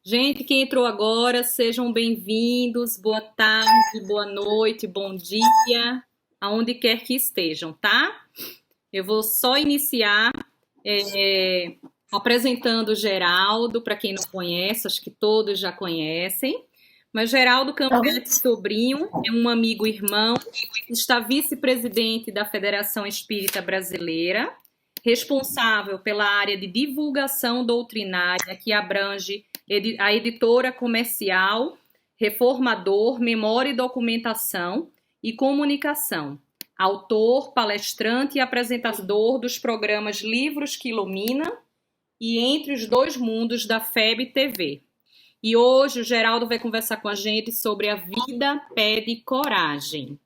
Gente, quem entrou agora, sejam bem-vindos. Boa tarde, boa noite, bom dia, aonde quer que estejam, tá? Eu vou só iniciar é, apresentando o Geraldo, para quem não conhece, acho que todos já conhecem. Mas Geraldo Campete Sobrinho é um amigo irmão, está vice-presidente da Federação Espírita Brasileira, responsável pela área de divulgação doutrinária que abrange a editora comercial, reformador, memória e documentação e comunicação. Autor, palestrante e apresentador dos programas Livros que Ilumina e Entre os Dois Mundos da FEB TV. E hoje o Geraldo vai conversar com a gente sobre a vida pede coragem.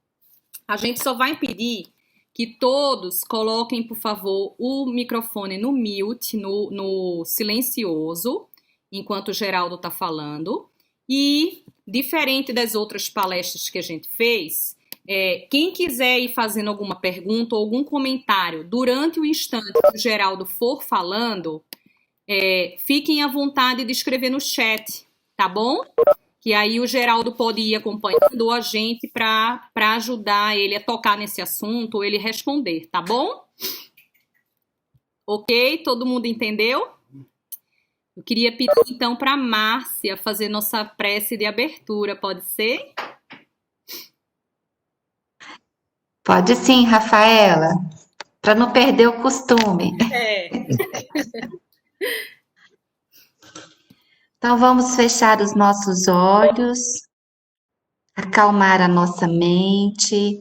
A gente só vai pedir que todos coloquem, por favor, o microfone no mute, no silencioso, enquanto o Geraldo está falando. E, diferente das outras palestras que a gente fez, quem quiser ir fazendo alguma pergunta ou algum comentário durante o instante que o Geraldo for falando, fiquem à vontade de escrever no chat, tá bom? Que aí o Geraldo pode ir acompanhando a gente para ajudar ele a tocar nesse assunto ou ele responder, tá bom? Ok? Todo mundo entendeu? Eu queria pedir então para a Márcia fazer nossa prece de abertura, pode ser? Pode sim, Rafaela, para não perder o costume. Então vamos fechar os nossos olhos, acalmar a nossa mente,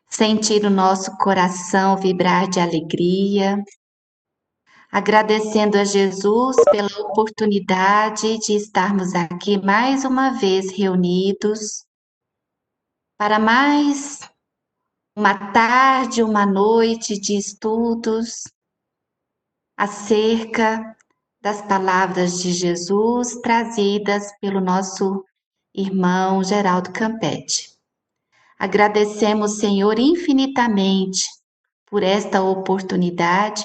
sentir o nosso coração vibrar de alegria, agradecendo a Jesus pela oportunidade de estarmos aqui mais uma vez reunidos para mais uma tarde, uma noite de estudos acerca das palavras de Jesus trazidas pelo nosso irmão Geraldo Campete. Agradecemos, Senhor, infinitamente por esta oportunidade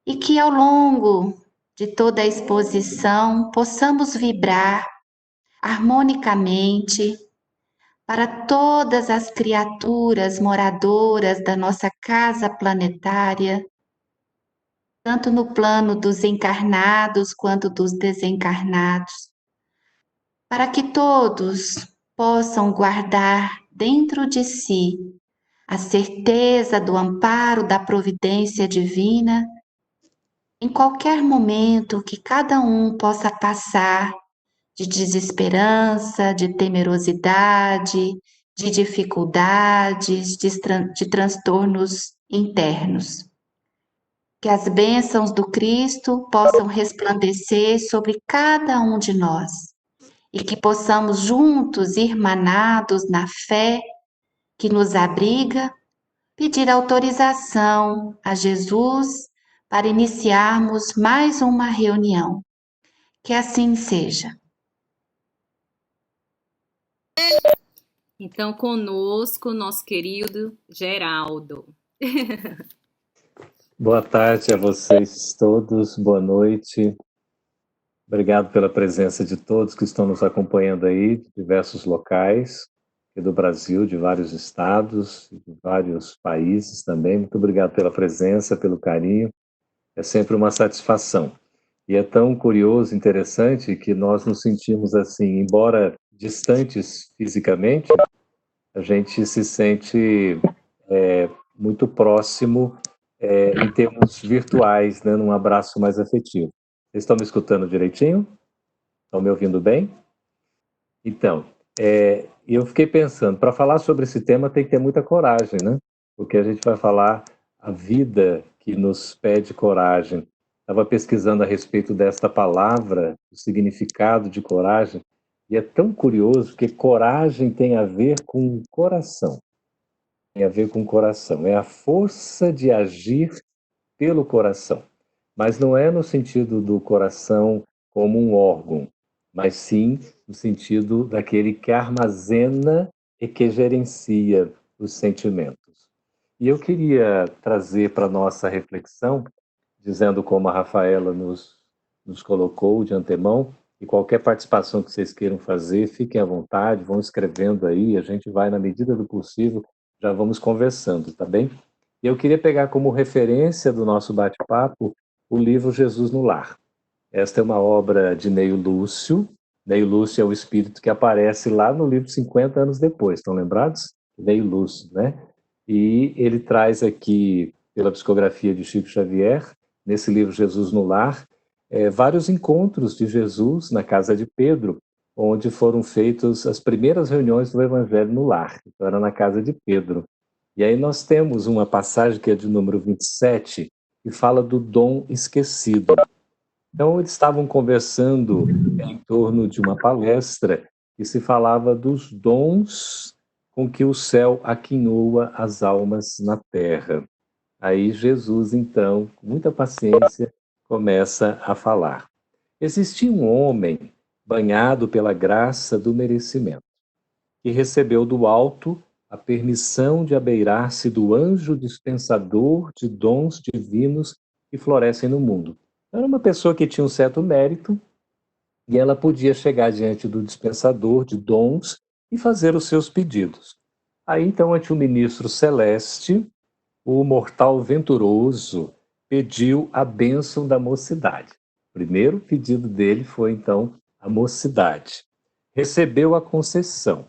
e que ao longo de toda a exposição possamos vibrar harmonicamente para todas as criaturas moradoras da nossa casa planetária, tanto no plano dos encarnados quanto dos desencarnados, para que todos possam guardar dentro de si a certeza do amparo da providência divina em qualquer momento que cada um possa passar de desesperança, de temerosidade, de dificuldades, de transtornos internos. Que as bênçãos do Cristo possam resplandecer sobre cada um de nós e que possamos juntos, irmanados na fé que nos abriga, pedir autorização a Jesus para iniciarmos mais uma reunião. Que assim seja. Então, conosco, nosso querido Geraldo. Boa tarde a vocês todos, boa noite. Obrigado pela presença de todos que estão nos acompanhando aí, de diversos locais, do Brasil, de vários estados, de vários países também. Muito obrigado pela presença, pelo carinho. É sempre uma satisfação. E é tão curioso, interessante, que nós nos sentimos assim, embora distantes fisicamente, a gente se sente muito próximo em termos virtuais, né, num abraço mais afetivo. Vocês estão me escutando direitinho? Estão me ouvindo bem? Então, eu fiquei pensando, para falar sobre esse tema tem que ter muita coragem, né? Porque a gente vai falar a vida que nos pede coragem. Estava pesquisando a respeito desta palavra, o significado de coragem, e é tão curioso que coragem tem a ver com coração. Tem a ver com o coração. É a força de agir pelo coração. Mas não é no sentido do coração como um órgão, mas sim no sentido daquele que armazena e que gerencia os sentimentos. E eu queria trazer para a nossa reflexão, dizendo como a Rafaela nos nos colocou de antemão. E qualquer participação que vocês queiram fazer, fiquem à vontade, vão escrevendo aí, a gente vai, na medida do possível, já vamos conversando, tá bem? E eu queria pegar como referência do nosso bate-papo o livro Jesus no Lar. Esta é uma obra de Neio Lúcio. Neio Lúcio é o espírito que aparece lá no livro 50 anos depois, estão lembrados? Neio Lúcio, né? E ele traz aqui, pela psicografia de Chico Xavier, nesse livro Jesus no Lar, vários encontros de Jesus na casa de Pedro, onde foram feitas as primeiras reuniões do Evangelho no lar. Então, era na casa de Pedro. E aí nós temos uma passagem que é de número 27, que fala do dom esquecido. Então, eles estavam conversando em torno de uma palestra que se falava dos dons com que o céu aquinhoa as almas na terra. Aí Jesus, então, com muita paciência, começa a falar. Existia um homem banhado pela graça do merecimento, que recebeu do alto a permissão de abeirar-se do anjo dispensador de dons divinos que florescem no mundo. Era uma pessoa que tinha um certo mérito e ela podia chegar diante do dispensador de dons e fazer os seus pedidos. Aí, então, ante o ministro celeste, o mortal venturoso pediu a bênção da mocidade. O primeiro pedido dele foi, então, a mocidade. Recebeu a concessão,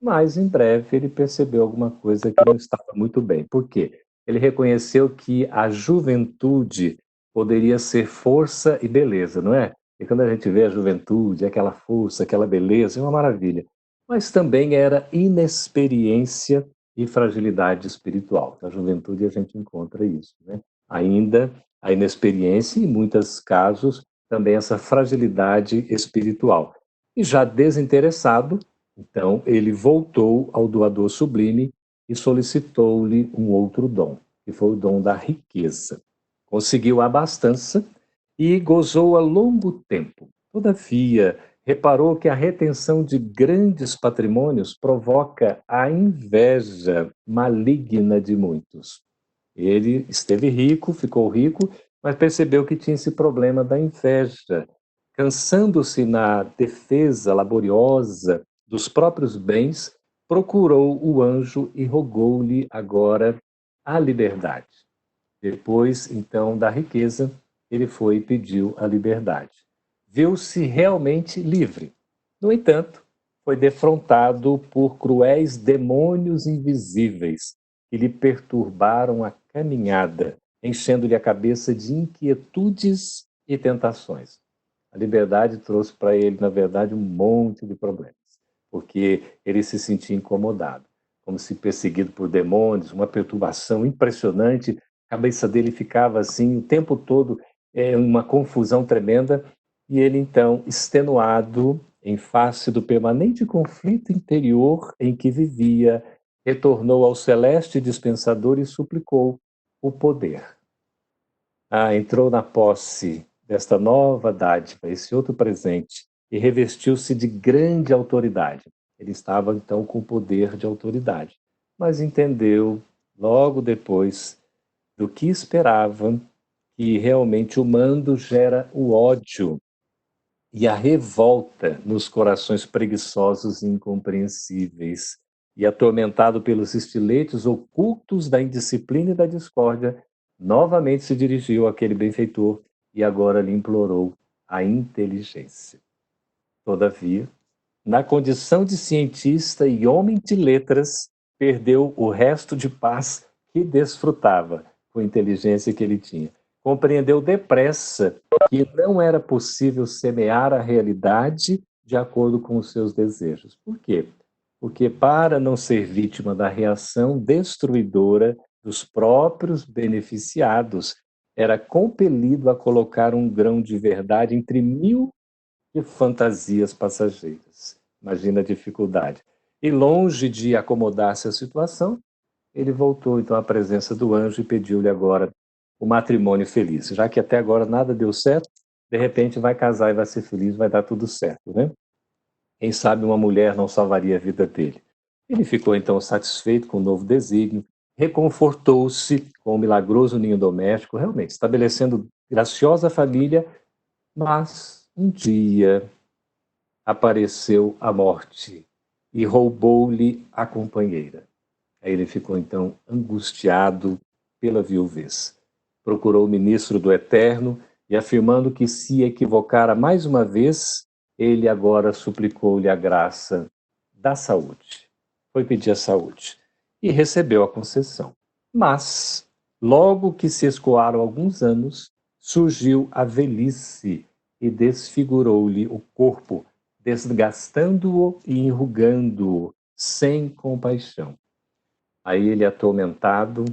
mas em breve ele percebeu alguma coisa que não estava muito bem. Por quê? Ele reconheceu que a juventude poderia ser força e beleza, não é? E quando a gente vê a juventude, aquela força, aquela beleza, é uma maravilha. Mas também era inexperiência e fragilidade espiritual. Na juventude a gente encontra isso, né? Ainda a inexperiência e, em muitos casos, também essa fragilidade espiritual. E já desinteressado, então, ele voltou ao doador sublime e solicitou-lhe um outro dom, que foi o dom da riqueza. Conseguiu a abastança e gozou a longo tempo. Todavia, reparou que a retenção de grandes patrimônios provoca a inveja maligna de muitos. Ele esteve rico, ficou rico, mas percebeu que tinha esse problema da inveja. Cansando-se na defesa laboriosa dos próprios bens, procurou o anjo e rogou-lhe agora a liberdade. Depois, então, da riqueza, ele foi e pediu a liberdade. Viu-se realmente livre. No entanto, foi defrontado por cruéis demônios invisíveis que lhe perturbaram a caminhada, enchendo-lhe a cabeça de inquietudes e tentações. A liberdade trouxe para ele, na verdade, um monte de problemas, porque ele se sentia incomodado, como se perseguido por demônios, uma perturbação impressionante. A cabeça dele ficava assim o tempo todo, uma confusão tremenda, e ele então, extenuado, em face do permanente conflito interior em que vivia, retornou ao celeste dispensador e suplicou o poder. Entrou na posse desta nova dádiva, esse outro presente, e revestiu-se de grande autoridade. Ele estava então com poder de autoridade, mas entendeu logo depois do que esperava, que realmente o mando gera o ódio e a revolta nos corações preguiçosos e incompreensíveis. E atormentado pelos estiletes ocultos da indisciplina e da discórdia, novamente se dirigiu àquele benfeitor e agora lhe implorou a inteligência. Todavia, na condição de cientista e homem de letras, perdeu o resto de paz que desfrutava com a inteligência que ele tinha. Compreendeu depressa que não era possível semear a realidade de acordo com os seus desejos. Por quê? Porque para não ser vítima da reação destruidora dos próprios beneficiados, era compelido a colocar um grão de verdade entre 1000 de fantasias passageiras. Imagina a dificuldade. E longe de acomodar-se à situação, ele voltou então à presença do anjo e pediu-lhe agora o matrimônio feliz. Já que até agora nada deu certo, de repente vai casar e vai ser feliz, vai dar tudo certo, né? Quem sabe uma mulher não salvaria a vida dele. Ele ficou então satisfeito com o novo desígnio, reconfortou-se com o milagroso ninho doméstico, realmente estabelecendo graciosa família Mas um dia apareceu a morte e roubou-lhe a companheira. Aí ele ficou então angustiado pela viuvez. Procurou o ministro do Eterno e, afirmando que se equivocara mais uma vez, ele agora suplicou-lhe a graça da saúde. Foi pedir a saúde e recebeu a concessão. Mas, logo que se escoaram alguns anos, surgiu a velhice e desfigurou-lhe o corpo, desgastando-o e enrugando-o sem compaixão. Aí ele, atormentado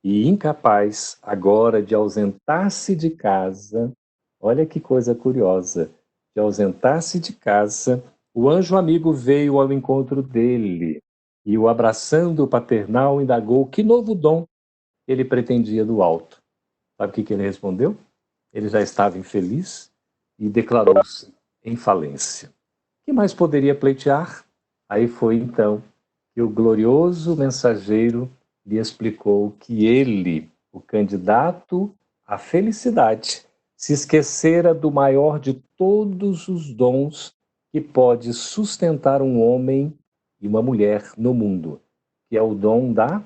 e incapaz agora de ausentar-se de casa, olha que coisa curiosa, de ausentar-se de casa, o anjo amigo veio ao encontro dele e, o abraçando paternal, indagou que novo dom ele pretendia do alto. Sabe o que ele respondeu? Ele já estava infeliz e declarou-se em falência. O que mais poderia pleitear? Aí foi então que o glorioso mensageiro lhe explicou que ele, o candidato à felicidade, se esquecera do maior de todos os dons que pode sustentar um homem e uma mulher no mundo, que é o dom da...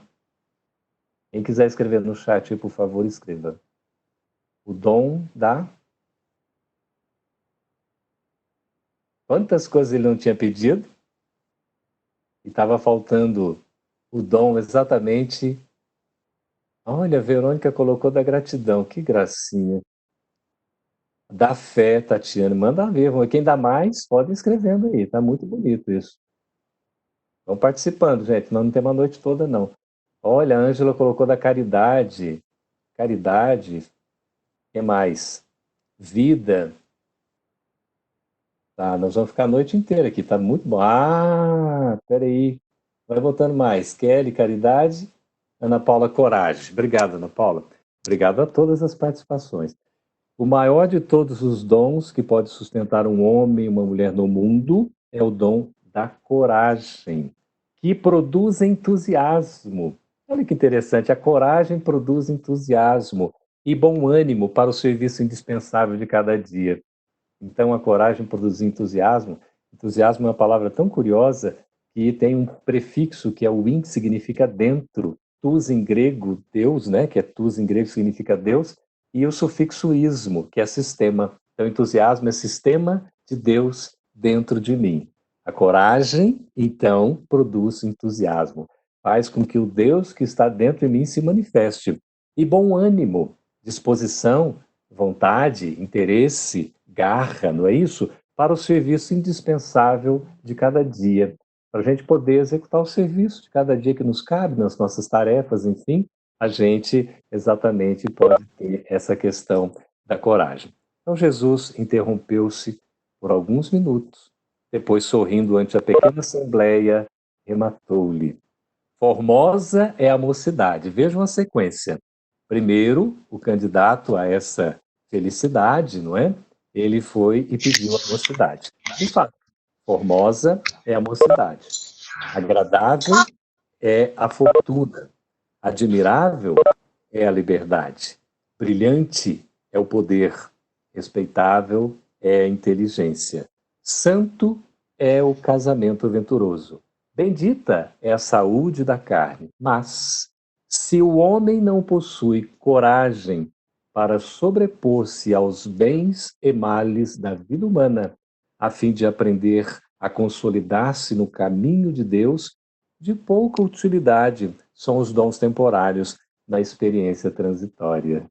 Quem quiser escrever no chat, por favor, escreva. O dom da... Quantas coisas ele não tinha pedido? E estava faltando o dom exatamente. Olha, a Verônica colocou da gratidão, que gracinha. Da fé, Tatiana, manda ver. Quem dá mais, pode ir escrevendo aí, tá muito bonito isso. Vão participando, gente, nós não temos a noite toda, não. Olha, a Ângela colocou da caridade. Caridade, o que mais? Vida. Tá, nós vamos ficar a noite inteira aqui, tá muito bom. Ah, peraí. Vai voltando mais. Kelly, caridade. Ana Paula, coragem. Obrigado, Ana Paula. Obrigado a todas as participações. O maior de todos os dons que pode sustentar um homem e uma mulher no mundo é o dom da coragem, que produz entusiasmo. Olha que interessante, a coragem produz entusiasmo e bom ânimo para o serviço indispensável de cada dia. Então, a coragem produz entusiasmo. Entusiasmo é uma palavra tão curiosa que tem um prefixo que é o in, que significa dentro. Tus em grego, Deus, né? Que é tus em grego significa Deus. E o sufixo ismo, que é sistema. Então, entusiasmo é sistema de Deus dentro de mim. A coragem, então, produz entusiasmo. Faz com que o Deus que está dentro de mim se manifeste. E bom ânimo, disposição, vontade, interesse, garra, não é isso? Para o serviço indispensável de cada dia, para a gente poder executar o serviço de cada dia que nos cabe, nas nossas tarefas, enfim, a gente exatamente pode ter essa questão da coragem. Então Jesus interrompeu-se por alguns minutos, depois sorrindo ante a pequena assembleia, rematou-lhe: Formosa é a mocidade. Vejam a sequência. Primeiro, o candidato a essa felicidade, não é? Ele foi e pediu a mocidade. De fato, formosa é a mocidade. Agradável é a fortuna. Admirável é a liberdade. Brilhante é o poder. Respeitável é a inteligência. Santo é o casamento venturoso. Bendita é a saúde da carne. Mas, se o homem não possui coragem para sobrepor-se aos bens e males da vida humana, a fim de aprender a consolidar-se no caminho de Deus, de pouca utilidade são os dons temporários na experiência transitória.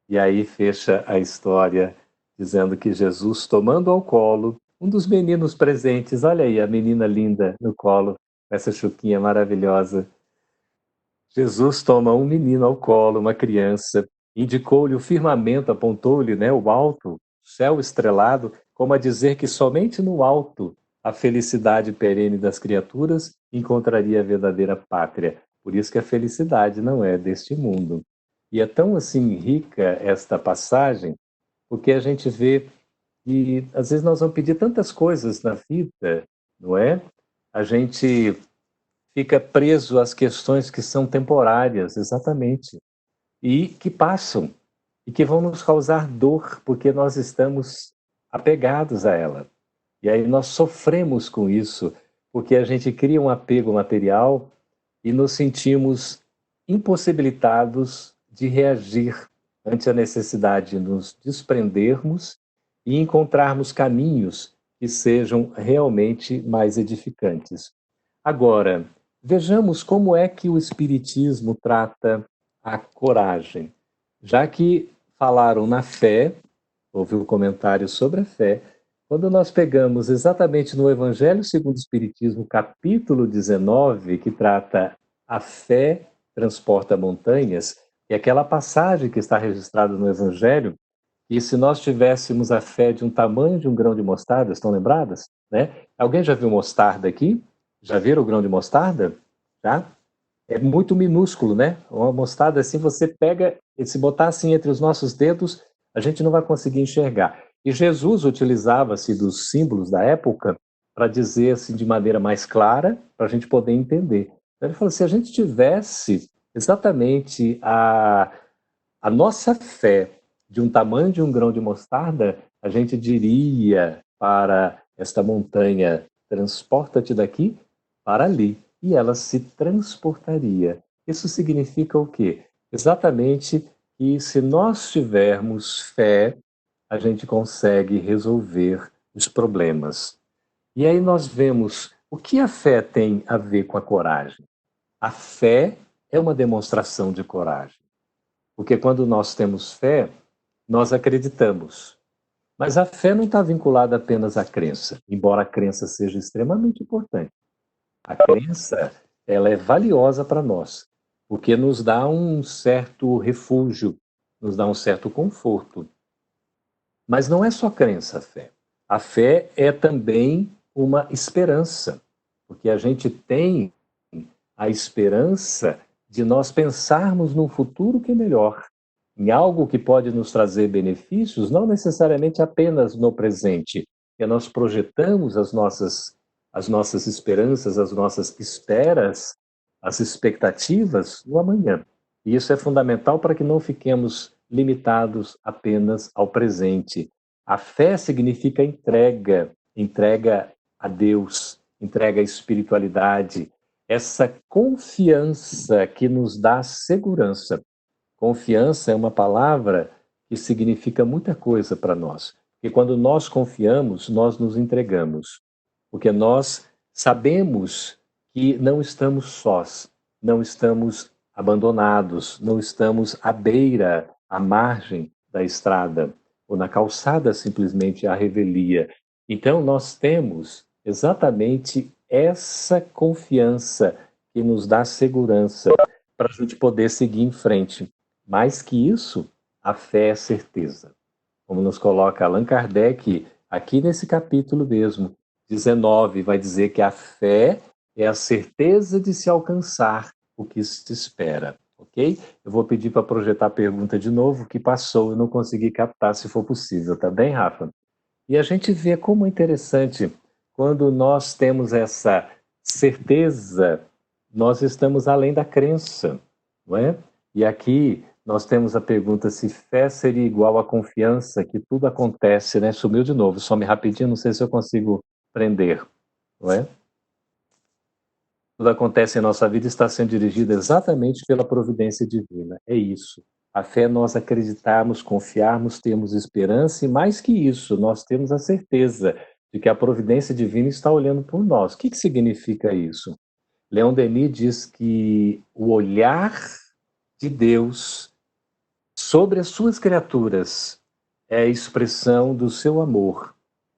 E aí fecha a história dizendo que Jesus, tomando ao colo um dos meninos presentes, olha aí a menina linda no colo, com essa chuquinha maravilhosa. Jesus toma um menino ao colo, uma criança, indicou-lhe o firmamento, apontou-lhe, né, o alto, céu estrelado, como a dizer que somente no alto a felicidade perene das criaturas encontraria a verdadeira pátria. Por isso que a felicidade não é deste mundo. E é tão assim rica esta passagem, porque a gente vê que às vezes nós vamos pedir tantas coisas na vida, não é? A gente fica preso às questões que são temporárias, exatamente, e que passam. e que vão nos causar dor, porque nós estamos apegados a ela. E aí nós sofremos com isso, porque a gente cria um apego material e nos sentimos impossibilitados de reagir ante a necessidade de nos desprendermos e encontrarmos caminhos que sejam realmente mais edificantes. Agora, vejamos como é que o Espiritismo trata a coragem. Já que falaram na fé, houve um comentário sobre a fé, quando nós pegamos exatamente no Evangelho segundo o Espiritismo, capítulo 19, que trata a fé transporta montanhas, e aquela passagem que está registrada no Evangelho, e se nós tivéssemos a fé de um tamanho de um grão de mostarda, estão lembradas? Né? Alguém já viu mostarda aqui? Já viram o grão de mostarda? Já? É muito minúsculo, né? Uma mostarda assim, você pega, e se botar assim entre os nossos dedos, a gente não vai conseguir enxergar. E Jesus utilizava-se dos símbolos da época para dizer assim de maneira mais clara, para a gente poder entender. Então, ele falou, se a gente tivesse exatamente a nossa fé de um tamanho de um grão de mostarda, a gente diria para esta montanha, transporta-te daqui para ali, e ela se transportaria. Isso significa o quê? Exatamente que se nós tivermos fé, a gente consegue resolver os problemas. E aí nós vemos o que a fé tem a ver com a coragem. A fé é uma demonstração de coragem. Porque quando nós temos fé, nós acreditamos. Mas a fé não está vinculada apenas à crença, embora a crença seja extremamente importante. A crença, ela é valiosa para nós, porque nos dá um certo refúgio, nos dá um certo conforto. Mas não é só crença a fé. A fé é também uma esperança, porque a gente tem a esperança de nós pensarmos num futuro que é melhor, em algo que pode nos trazer benefícios, não necessariamente apenas no presente, que nós projetamos as nossas esperanças, as nossas esperas, as expectativas no amanhã. E isso é fundamental para que não fiquemos limitados apenas ao presente. A fé significa entrega, entrega a Deus, entrega à espiritualidade, essa confiança que nos dá segurança. Confiança é uma palavra que significa muita coisa para nós. Porque quando nós confiamos, nós nos entregamos. Porque nós sabemos que não estamos sós, não estamos abandonados, não estamos à beira, à margem da estrada, ou na calçada simplesmente à revelia. Então nós temos exatamente essa confiança que nos dá segurança para a gente poder seguir em frente. Mais que isso, a fé é certeza. Como nos coloca Allan Kardec aqui nesse capítulo mesmo, 19, vai dizer que a fé é a certeza de se alcançar o que se espera, ok? Eu vou pedir para projetar a pergunta de novo, que passou, eu não consegui captar, se for possível, tá bem, Rafa? E a gente vê como é interessante, quando nós temos essa certeza, nós estamos além da crença, não é? E aqui nós temos a pergunta se fé seria igual a confiança, que tudo acontece, né? Sumiu de novo, some rapidinho, não sei se eu consigo prender, não é? Tudo acontece em nossa vida e está sendo dirigido exatamente pela providência divina. É isso. A fé é nós acreditarmos, confiarmos, termos esperança e mais que isso, nós temos a certeza de que a providência divina está olhando por nós. O que significa isso? Leon Denis diz que o olhar de Deus sobre as suas criaturas é a expressão do seu amor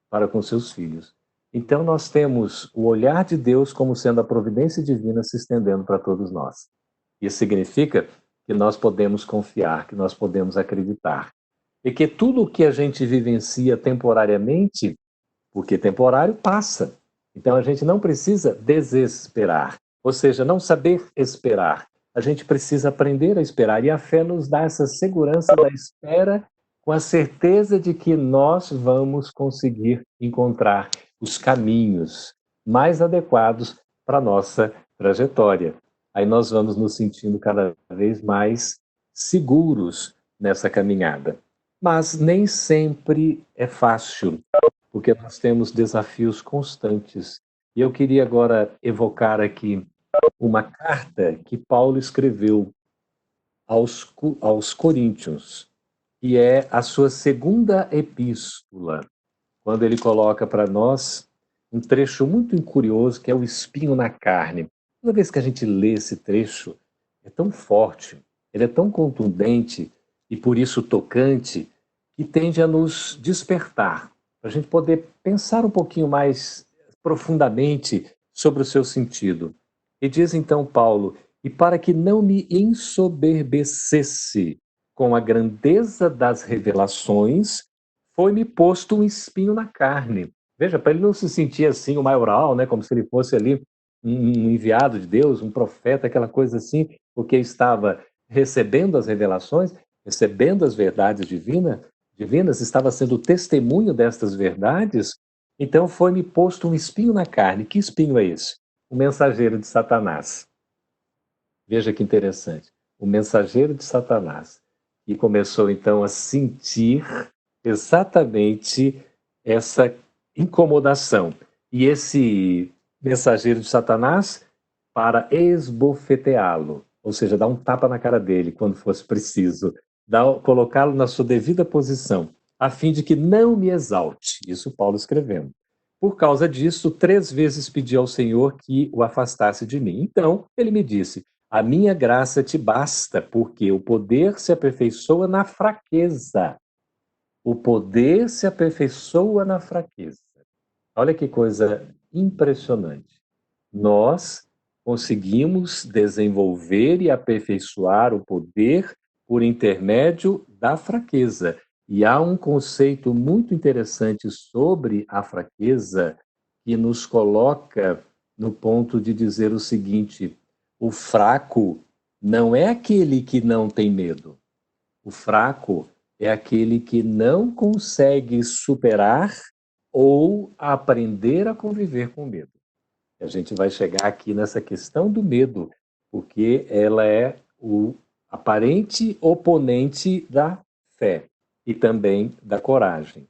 para com seus filhos. Então nós temos o olhar de Deus como sendo a providência divina se estendendo para todos nós. Isso significa que nós podemos confiar, que nós podemos acreditar. E que tudo o que a gente vivencia temporariamente, porque temporário passa. Então a gente não precisa desesperar, ou seja, não saber esperar. A gente precisa aprender a esperar. E a fé nos dá essa segurança da espera com a certeza de que nós vamos conseguir encontrar os caminhos mais adequados para a nossa trajetória. Aí nós vamos nos sentindo cada vez mais seguros nessa caminhada. Mas nem sempre é fácil, porque nós temos desafios constantes. E eu queria agora evocar aqui uma carta que Paulo escreveu aos Coríntios, que é a sua segunda epístola, quando ele coloca para nós um trecho muito curioso, que é o espinho na carne. Toda vez que a gente lê esse trecho, é tão forte, ele é tão contundente e por isso tocante, que tende a nos despertar, para a gente poder pensar um pouquinho mais profundamente sobre o seu sentido. E diz então Paulo: e para que não me ensoberbecesse com a grandeza das revelações, foi-me posto um espinho na carne. Veja, para ele não se sentir assim, o maioral, né, como se ele fosse ali um enviado de Deus, um profeta, aquela coisa assim, porque estava recebendo as revelações, recebendo as verdades divinas, estava sendo testemunho destas verdades, então foi-me posto um espinho na carne. Que espinho é esse? O mensageiro de Satanás. Veja que interessante. O mensageiro de Satanás, que começou então a sentir exatamente essa incomodação. E esse mensageiro de Satanás, para esbofeteá-lo, ou seja, dar um tapa na cara dele quando fosse preciso, colocá-lo na sua devida posição, a fim de que não me exalte. Isso Paulo escrevendo. Por causa disso, 3 vezes pedi ao Senhor que o afastasse de mim. Então, ele me disse: a minha graça te basta, porque o poder se aperfeiçoa na fraqueza. O poder se aperfeiçoa na fraqueza. Olha que coisa impressionante. Nós conseguimos desenvolver e aperfeiçoar o poder por intermédio da fraqueza. E há um conceito muito interessante sobre a fraqueza que nos coloca no ponto de dizer o seguinte: o fraco não é aquele que não tem medo. O fraco é aquele que não consegue superar ou aprender a conviver com medo. A gente vai chegar aqui nessa questão do medo, porque ela é o aparente oponente da fé e também da coragem.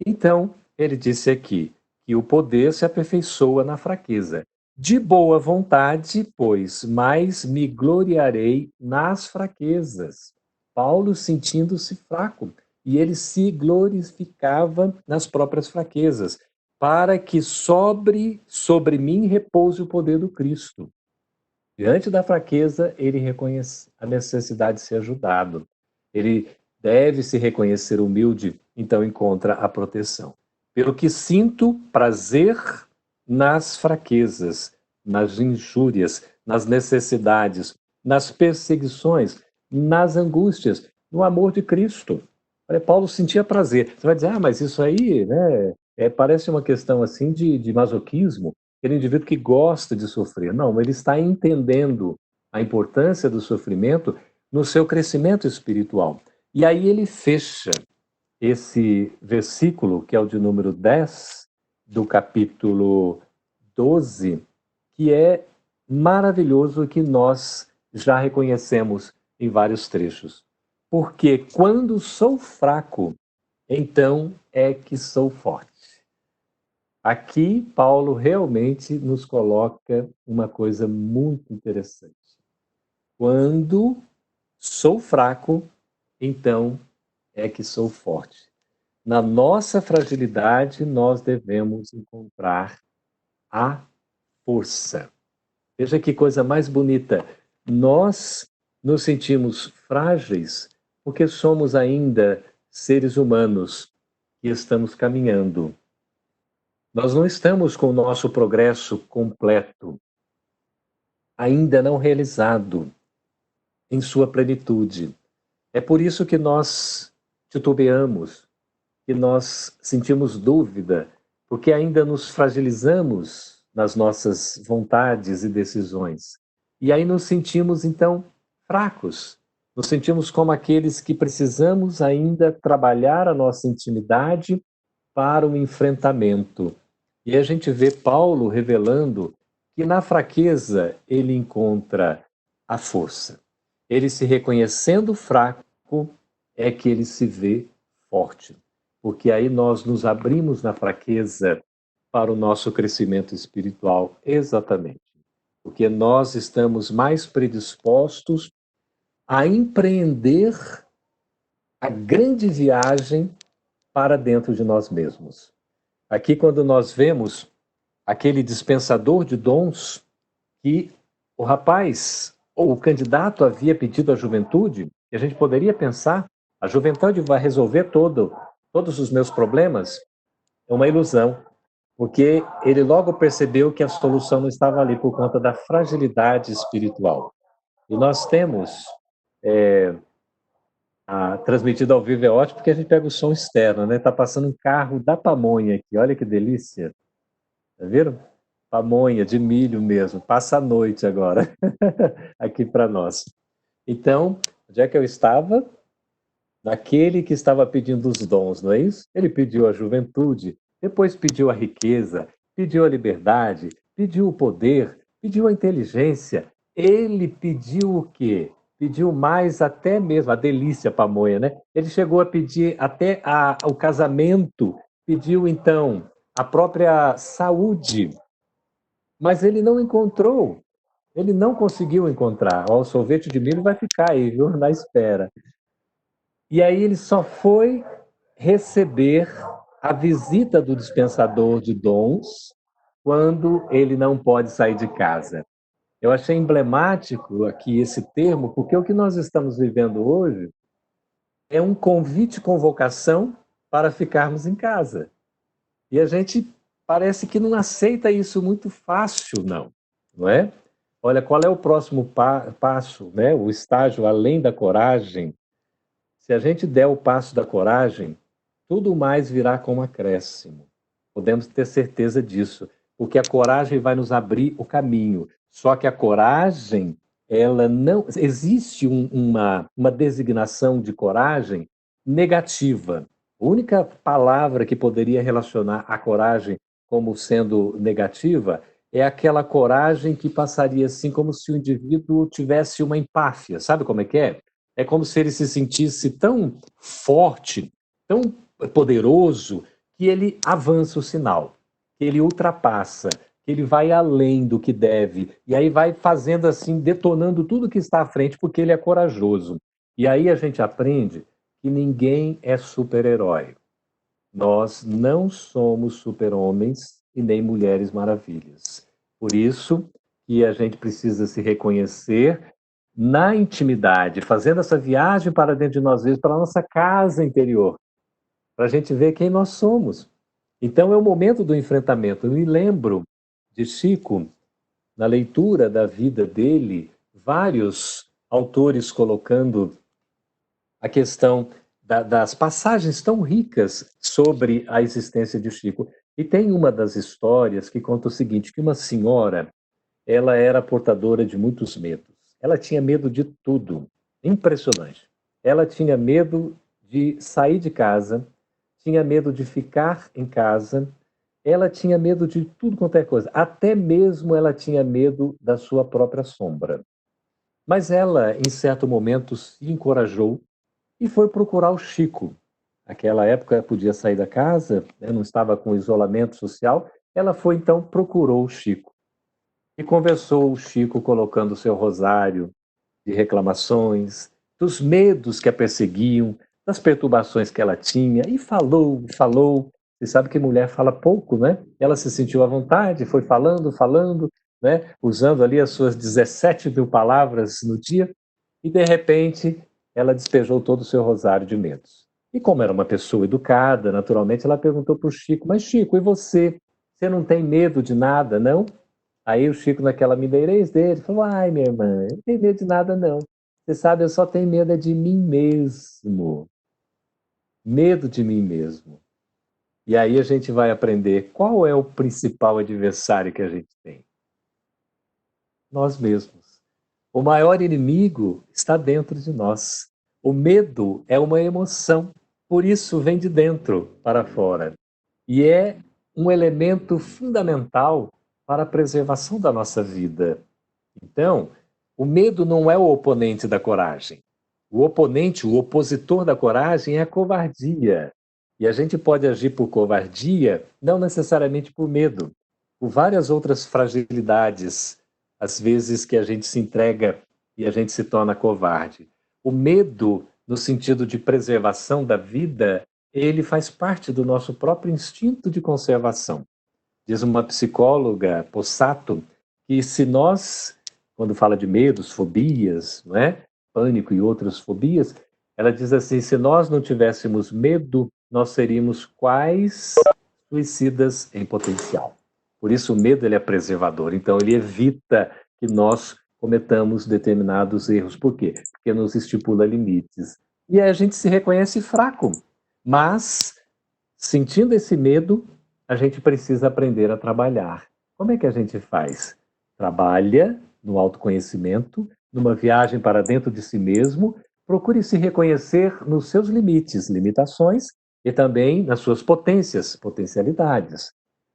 Então, ele disse aqui que o poder se aperfeiçoa na fraqueza. De boa vontade, pois, mais me gloriarei nas fraquezas. Paulo sentindo-se fraco, e ele se glorificava nas próprias fraquezas, para que sobre mim repouse o poder do Cristo. Diante da fraqueza, ele reconhece a necessidade de ser ajudado. Ele deve se reconhecer humilde, então encontra a proteção. Pelo que sinto prazer nas fraquezas, nas injúrias, nas necessidades, nas perseguições, nas angústias, no amor de Cristo. Olha, Paulo sentia prazer. Você vai dizer, mas isso aí, né, parece uma questão assim de masoquismo, aquele indivíduo que gosta de sofrer. Não, ele está entendendo a importância do sofrimento no seu crescimento espiritual. E aí ele fecha esse versículo, que é o de número 10, do capítulo 12, que é maravilhoso e que nós já reconhecemos em vários trechos. Porque quando sou fraco, então é que sou forte. Aqui, Paulo realmente nos coloca uma coisa muito interessante. Quando sou fraco, então é que sou forte. Na nossa fragilidade, nós devemos encontrar a força. Veja que coisa mais bonita. Nós nos sentimos frágeis porque somos ainda seres humanos que estamos caminhando. Nós não estamos com o nosso progresso completo, ainda não realizado em sua plenitude. É por isso que nós titubeamos, que nós sentimos dúvida, porque ainda nos fragilizamos nas nossas vontades e decisões. E aí nos sentimos, então, fracos. Nos sentimos como aqueles que precisamos ainda trabalhar a nossa intimidade para o enfrentamento. E a gente vê Paulo revelando que na fraqueza ele encontra a força. Ele se reconhecendo fraco, é que ele se vê forte. Porque aí nós nos abrimos na fraqueza para o nosso crescimento espiritual, exatamente. Porque nós estamos mais predispostos a empreender a grande viagem para dentro de nós mesmos. Aqui, quando nós vemos aquele dispensador de dons que o rapaz ou o candidato havia pedido à juventude, e a gente poderia pensar, a juventude vai resolver todos os meus problemas, é uma ilusão, porque ele logo percebeu que a solução não estava ali por conta da fragilidade espiritual. E nós temos, transmitido ao vivo é ótimo, porque a gente pega o som externo, né? Está passando um carro da pamonha aqui, olha que delícia. Tá vendo? Pamonha de milho mesmo, passa a noite agora, aqui para nós. Então, onde é que eu estava? Naquele que estava pedindo os dons, não é isso? Ele pediu a juventude, depois pediu a riqueza, pediu a liberdade, pediu o poder, pediu a inteligência. Ele pediu o quê? Pediu mais até mesmo, a delícia pamonha, né? Ele chegou a pedir até o casamento, pediu então a própria saúde, mas ele não encontrou, ele não conseguiu encontrar. Ó, o sorvete de milho vai ficar aí, viu? Na espera. E aí ele só foi receber a visita do dispensador de dons quando ele não pode sair de casa. Eu achei emblemático aqui esse termo, porque o que nós estamos vivendo hoje é um convite, convocação para ficarmos em casa. E a gente parece que não aceita isso muito fácil, não é? Olha, qual é o próximo passo, né? O estágio além da coragem? Se a gente der o passo da coragem, tudo mais virá com um acréscimo. Podemos ter certeza disso, porque a coragem vai nos abrir o caminho. Só que a coragem, ela não... Existe uma designação de coragem negativa. A única palavra que poderia relacionar a coragem como sendo negativa é aquela coragem que passaria assim como se o indivíduo tivesse uma empáfia. Sabe como é que é? É como se ele se sentisse tão forte, tão poderoso, que ele avança o sinal, que ele ultrapassa, que ele vai além do que deve, e aí vai fazendo assim, detonando tudo que está à frente, porque ele é corajoso. E aí a gente aprende que ninguém é super-herói. Nós não somos super-homens e nem mulheres maravilhas. Por isso que a gente precisa se reconhecer na intimidade, fazendo essa viagem para dentro de nós mesmos, para a nossa casa interior, para a gente ver quem nós somos. Então é o momento do enfrentamento. Eu me lembro de Chico, na leitura da vida dele, vários autores colocando a questão das passagens tão ricas sobre a existência de Chico. E tem uma das histórias que conta o seguinte, que uma senhora, ela era portadora de muitos medos. Ela tinha medo de tudo. Impressionante. Ela tinha medo de sair de casa, tinha medo de ficar em casa, ela tinha medo de tudo quanto é coisa. Até mesmo ela tinha medo da sua própria sombra. Mas ela, em certo momento, se encorajou e foi procurar o Chico. Naquela época podia sair da casa, né, não estava com isolamento social. Ela foi, então, procurou o Chico. E conversou o Chico colocando o seu rosário de reclamações, dos medos que a perseguiam, das perturbações que ela tinha, e falou. Você sabe que mulher fala pouco, né? Ela se sentiu à vontade, foi falando, né? Usando ali as suas 17.000 palavras no dia, e de repente ela despejou todo o seu rosário de medos. E como era uma pessoa educada, naturalmente ela perguntou para o Chico, mas Chico, e você? Você não tem medo de nada, não? Aí o Chico, naquela mineirês dele, falou, ai, minha irmã, eu não tenho medo de nada, não. Você sabe, eu só tenho medo é de mim mesmo. Medo de mim mesmo. E aí a gente vai aprender qual é o principal adversário que a gente tem. Nós mesmos. O maior inimigo está dentro de nós. O medo é uma emoção, por isso vem de dentro para fora. E é um elemento fundamental para a preservação da nossa vida. Então, o medo não é o oponente da coragem. O oponente, o opositor da coragem é a covardia. E a gente pode agir por covardia, não necessariamente por medo, por várias outras fragilidades, às vezes que a gente se entrega e a gente se torna covarde. O medo, no sentido de preservação da vida, ele faz parte do nosso próprio instinto de conservação. Diz uma psicóloga, Possato, que se nós, quando fala de medos, fobias, não é? Pânico e outras fobias, ela diz assim, se nós não tivéssemos medo, nós seríamos quais suicidas em potencial. Por isso o medo ele é preservador, então ele evita que nós cometamos determinados erros. Por quê? Porque nos estipula limites. E aí a gente se reconhece fraco, mas sentindo esse medo, a gente precisa aprender a trabalhar. Como é que a gente faz? Trabalha no autoconhecimento, numa viagem para dentro de si mesmo, procure se reconhecer nos seus limites, limitações, e também nas suas potências, potencialidades.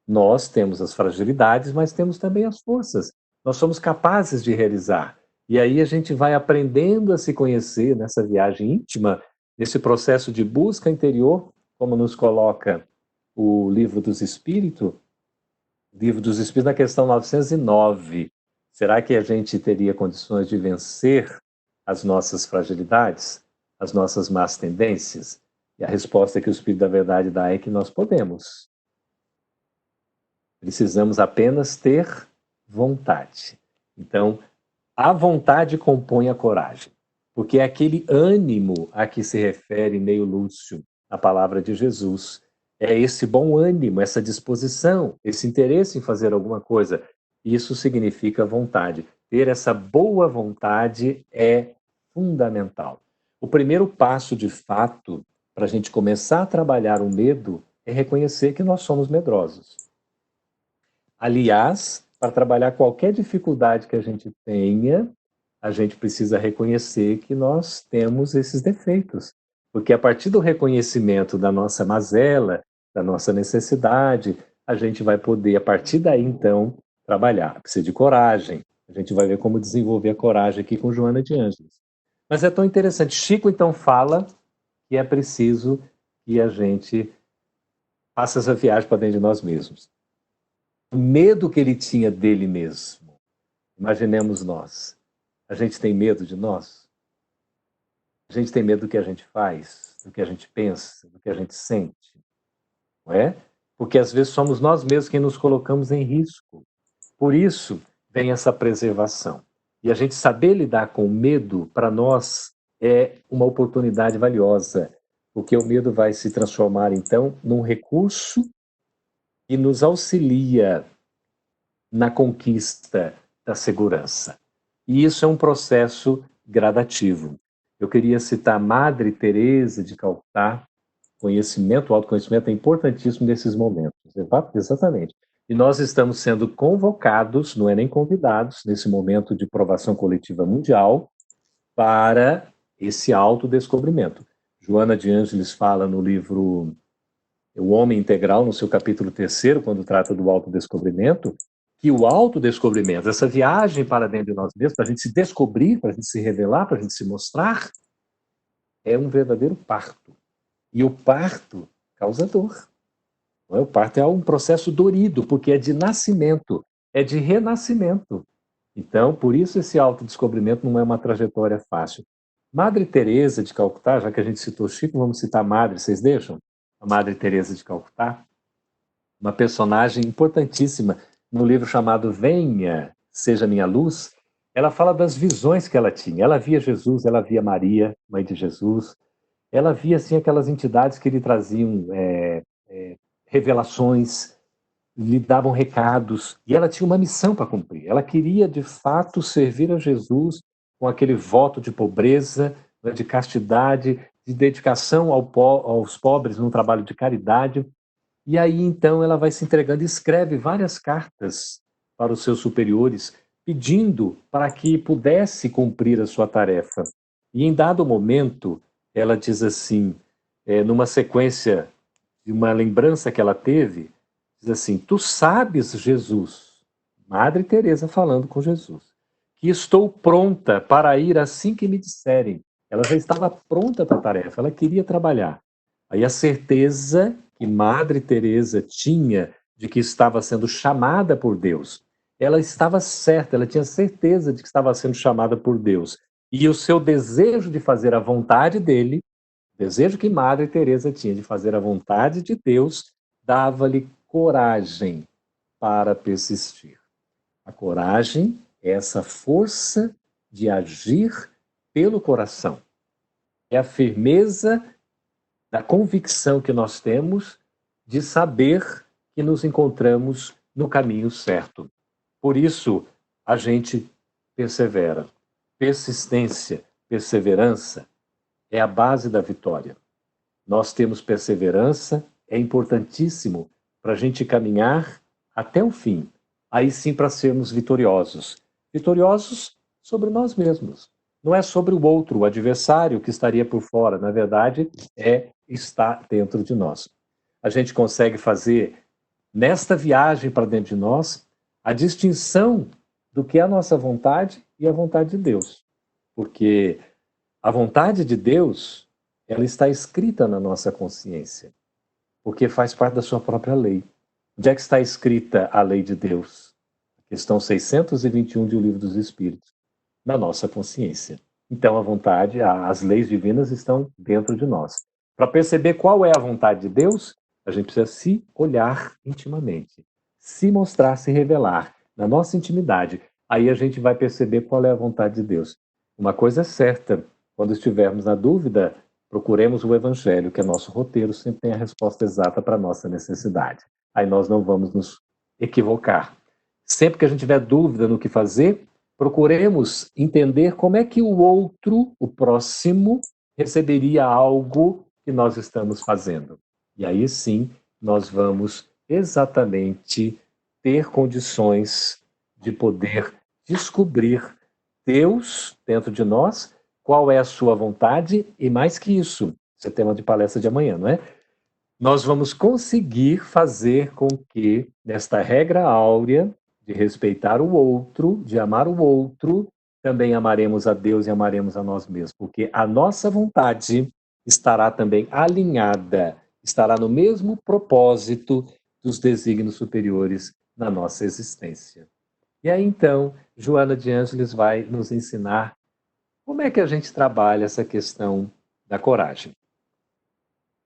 Nós temos as fragilidades, mas temos também as forças. Nós somos capazes de realizar. E aí a gente vai aprendendo a se conhecer nessa viagem íntima, nesse processo de busca interior, como nos coloca o Livro dos Espíritos na questão 909. Será que a gente teria condições de vencer as nossas fragilidades, as nossas más tendências? E a resposta que o Espírito da Verdade dá é que nós podemos. Precisamos apenas ter vontade. Então, a vontade compõe a coragem, porque é aquele ânimo a que se refere Neio Lúcio, a palavra de Jesus. É esse bom ânimo, essa disposição, esse interesse em fazer alguma coisa. Isso significa vontade. Ter essa boa vontade é fundamental. O primeiro passo, de fato, para a gente começar a trabalhar o medo é reconhecer que nós somos medrosos. Aliás, para trabalhar qualquer dificuldade que a gente tenha, a gente precisa reconhecer que nós temos esses defeitos. Porque a partir do reconhecimento da nossa mazela, da nossa necessidade, a gente vai poder, a partir daí, então, trabalhar. Precisa de coragem. A gente vai ver como desenvolver a coragem aqui com Joana de Ângeles. Mas é tão interessante. Chico, então, fala que é preciso que a gente faça essa viagem para dentro de nós mesmos. O medo que ele tinha dele mesmo. Imaginemos nós. A gente tem medo de nós? A gente tem medo do que a gente faz, do que a gente pensa, do que a gente sente. Não é? Porque às vezes somos nós mesmos quem nos colocamos em risco. Por isso vem essa preservação. E a gente saber lidar com o medo, para nós, é uma oportunidade valiosa, porque o medo vai se transformar, então, num recurso que nos auxilia na conquista da segurança. E isso é um processo gradativo. Eu queria citar Madre Teresa de Calcutá. Conhecimento, o autoconhecimento é importantíssimo nesses momentos. Exatamente. E nós estamos sendo convocados, não é nem convidados, nesse momento de provação coletiva mundial, para esse autodescobrimento. Joana de Ângeles fala no livro O Homem Integral, no seu capítulo 3º, quando trata do autodescobrimento, que o autodescobrimento, essa viagem para dentro de nós mesmos, para a gente se descobrir, para a gente se revelar, para a gente se mostrar, é um verdadeiro parto. E o parto causa dor. O parto é um processo dorido, porque é de nascimento, é de renascimento. Então, por isso esse autodescobrimento não é uma trajetória fácil. Madre Teresa de Calcutá, já que a gente citou Chico, vamos citar a Madre, vocês deixam? A Madre Teresa de Calcutá, uma personagem importantíssima no livro chamado Venha, Seja Minha Luz. Ela fala das visões que ela tinha. Ela via Jesus, ela via Maria, mãe de Jesus. Ela via, assim, aquelas entidades que lhe traziam revelações, lhe davam recados, e ela tinha uma missão para cumprir. Ela queria, de fato, servir a Jesus com aquele voto de pobreza, de castidade, de dedicação aos pobres num trabalho de caridade. E aí, então, ela vai se entregando e escreve várias cartas para os seus superiores, pedindo para que pudesse cumprir a sua tarefa. E em dado momento, ela diz assim, numa sequência de uma lembrança que ela teve, diz assim, tu sabes, Jesus, Madre Teresa falando com Jesus, que estou pronta para ir assim que me disserem. Ela já estava pronta para a tarefa, ela queria trabalhar. Aí a certeza que Madre Teresa tinha de que estava sendo chamada por Deus, ela estava certa, ela tinha certeza de que estava sendo chamada por Deus. E o seu desejo de fazer a vontade dele, o desejo que Madre Teresa tinha de fazer a vontade de Deus, dava-lhe coragem para persistir. A coragem é essa força de agir pelo coração. É a firmeza da convicção que nós temos de saber que nos encontramos no caminho certo. Por isso, a gente persevera. Persistência, perseverança é a base da vitória. Nós temos perseverança, é importantíssimo para a gente caminhar até o fim. Aí sim para sermos vitoriosos. Vitoriosos sobre nós mesmos. Não é sobre o outro, o adversário que estaria por fora. Na verdade, está dentro de nós. A gente consegue fazer, nesta viagem para dentro de nós, a distinção do que é a nossa vontade e a vontade de Deus. Porque a vontade de Deus, ela está escrita na nossa consciência. Porque faz parte da sua própria lei. Onde é que está escrita a lei de Deus? Questão 621 de O Livro dos Espíritos. Na nossa consciência. Então a vontade, as leis divinas estão dentro de nós. Para perceber qual é a vontade de Deus, a gente precisa se olhar intimamente. Se mostrar, se revelar na nossa intimidade. Aí a gente vai perceber qual é a vontade de Deus. Uma coisa é certa, quando estivermos na dúvida, procuremos o Evangelho, que é nosso roteiro, sempre tem a resposta exata para a nossa necessidade. Aí nós não vamos nos equivocar. Sempre que a gente tiver dúvida no que fazer, procuremos entender como é que o outro, o próximo, receberia algo que nós estamos fazendo. E aí sim, nós vamos exatamente ter condições de poder descobrir Deus dentro de nós, qual é a sua vontade e mais que isso, esse é tema de palestra de amanhã, não é? Nós vamos conseguir fazer com que, nesta regra áurea de respeitar o outro, de amar o outro, também amaremos a Deus e amaremos a nós mesmos, porque a nossa vontade estará também alinhada, estará no mesmo propósito dos desígnios superiores na nossa existência. E aí então, Joana de Ângeles vai nos ensinar como é que a gente trabalha essa questão da coragem.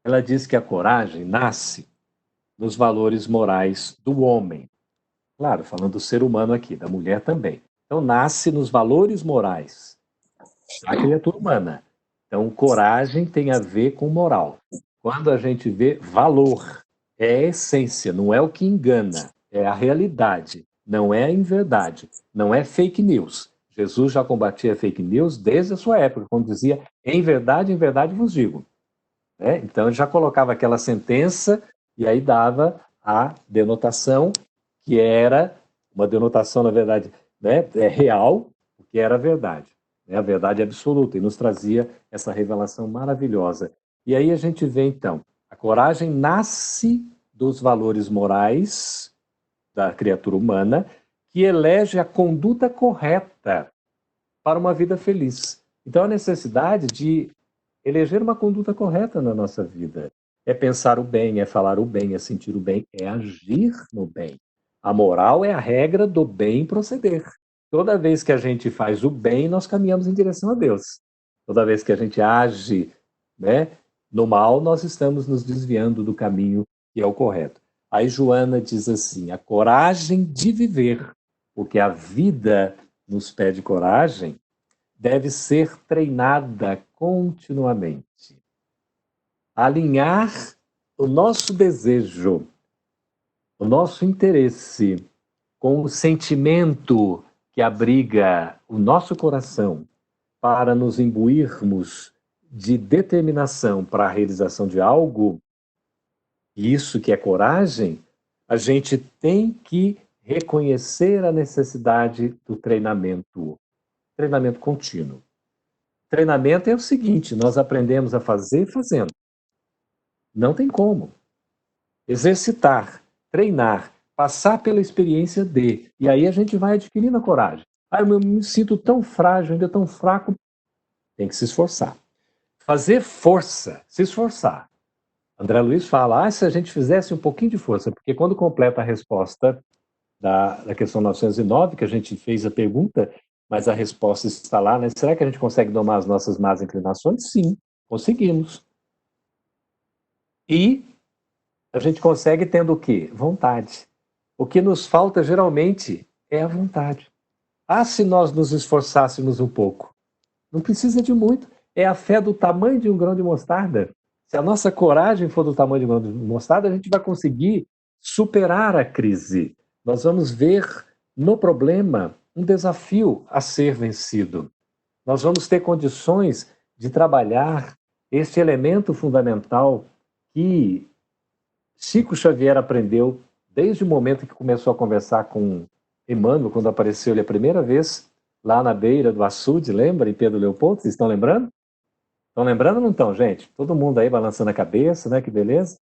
Ela diz que a coragem nasce nos valores morais do homem. Claro, falando do ser humano aqui, da mulher também. Então, nasce nos valores morais da criatura humana. Então, coragem tem a ver com moral. Quando a gente vê valor, é a essência, não é o que engana, é a realidade, não é a inverdade, não é fake news. Jesus já combatia fake news desde a sua época, quando dizia, em verdade vos digo. Então, ele já colocava aquela sentença e aí dava a denotação, que era uma denotação, na verdade, real, porque era a verdade. A verdade absoluta, e nos trazia essa revelação maravilhosa. E aí a gente vê, então, a coragem nasce dos valores morais da criatura humana, que elege a conduta correta para uma vida feliz. Então, a necessidade de eleger uma conduta correta na nossa vida é pensar o bem, é falar o bem, é sentir o bem, é agir no bem. A moral é a regra do bem proceder. Toda vez que a gente faz o bem, nós caminhamos em direção a Deus. Toda vez que a gente age no mal, nós estamos nos desviando do caminho que é o correto. Aí Joana diz assim, a coragem de viver, porque a vida nos pede coragem, deve ser treinada continuamente. Alinhar o nosso desejo, o nosso interesse com o sentimento que abriga o nosso coração para nos imbuirmos de determinação para a realização de algo, isso que é coragem, a gente tem que reconhecer a necessidade do treinamento contínuo. Treinamento é o seguinte, nós aprendemos a fazer fazendo. Não tem como. Exercitar, treinar, passar pela experiência de, e aí a gente vai adquirindo a coragem. Eu me sinto tão frágil, ainda tão fraco. Tem que se esforçar. Fazer força, se esforçar. André Luiz fala, se a gente fizesse um pouquinho de força, porque quando completa a resposta da questão 909, que a gente fez a pergunta, mas a resposta está lá, né? Será que a gente consegue domar as nossas más inclinações? Sim, conseguimos. E a gente consegue tendo o quê? Vontade. O que nos falta, geralmente, é a vontade. Se nós nos esforçássemos um pouco. Não precisa de muito. É a fé do tamanho de um grão de mostarda. Se a nossa coragem for do tamanho de um grão de mostarda, a gente vai conseguir superar a crise. Nós vamos ver no problema um desafio a ser vencido. Nós vamos ter condições de trabalhar este elemento fundamental que Chico Xavier aprendeu desde o momento que começou a conversar com Emmanuel, quando apareceu ele a primeira vez, lá na beira do açude, lembra, em Pedro Leopoldo? Vocês estão lembrando? Estão lembrando ou não estão, gente? Todo mundo aí balançando a cabeça, né? Que beleza.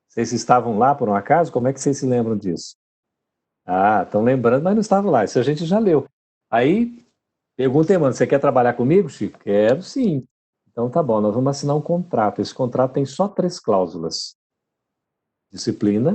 Vocês estavam lá por um acaso? Como é que vocês se lembram disso? Estão lembrando, mas não estavam lá. Isso a gente já leu. Aí, pergunta, Emmanuel, você quer trabalhar comigo, Chico? Quero, sim. Então tá bom, nós vamos assinar um contrato. Esse contrato tem só 3 cláusulas. Disciplina,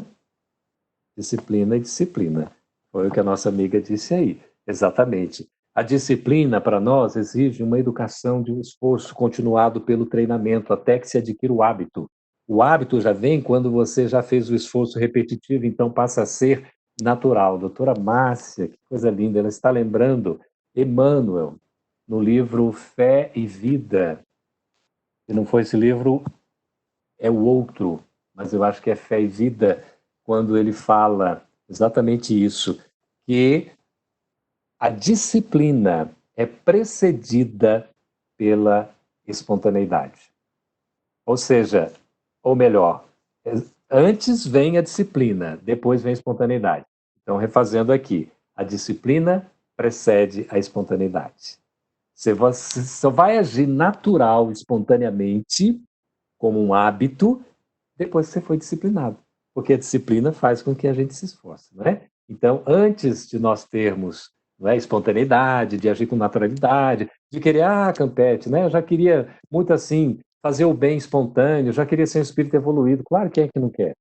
disciplina e disciplina. Foi o que a nossa amiga disse aí. Exatamente. A disciplina, para nós, exige uma educação de um esforço continuado pelo treinamento, até que se adquira o hábito. O hábito já vem quando você já fez o esforço repetitivo, então passa a ser natural. Doutora Márcia, que coisa linda, ela está lembrando Emmanuel, no livro Fé e Vida. Se não for esse livro, é o outro, mas eu acho que é Fé e Vida, quando ele fala exatamente isso, que a disciplina é precedida pela espontaneidade. Ou seja, ou melhor, antes vem a disciplina, depois vem a espontaneidade. Então, refazendo aqui, a disciplina precede a espontaneidade. Você só vai agir natural, espontaneamente, como um hábito, depois que você foi disciplinado. Porque a disciplina faz com que a gente se esforce, não é? Então, antes de nós termos, não é, espontaneidade, de agir com naturalidade, de querer, Campete, né? Eu já queria muito assim, fazer o bem espontâneo, já queria ser um espírito evoluído. Claro, quem é que não quer?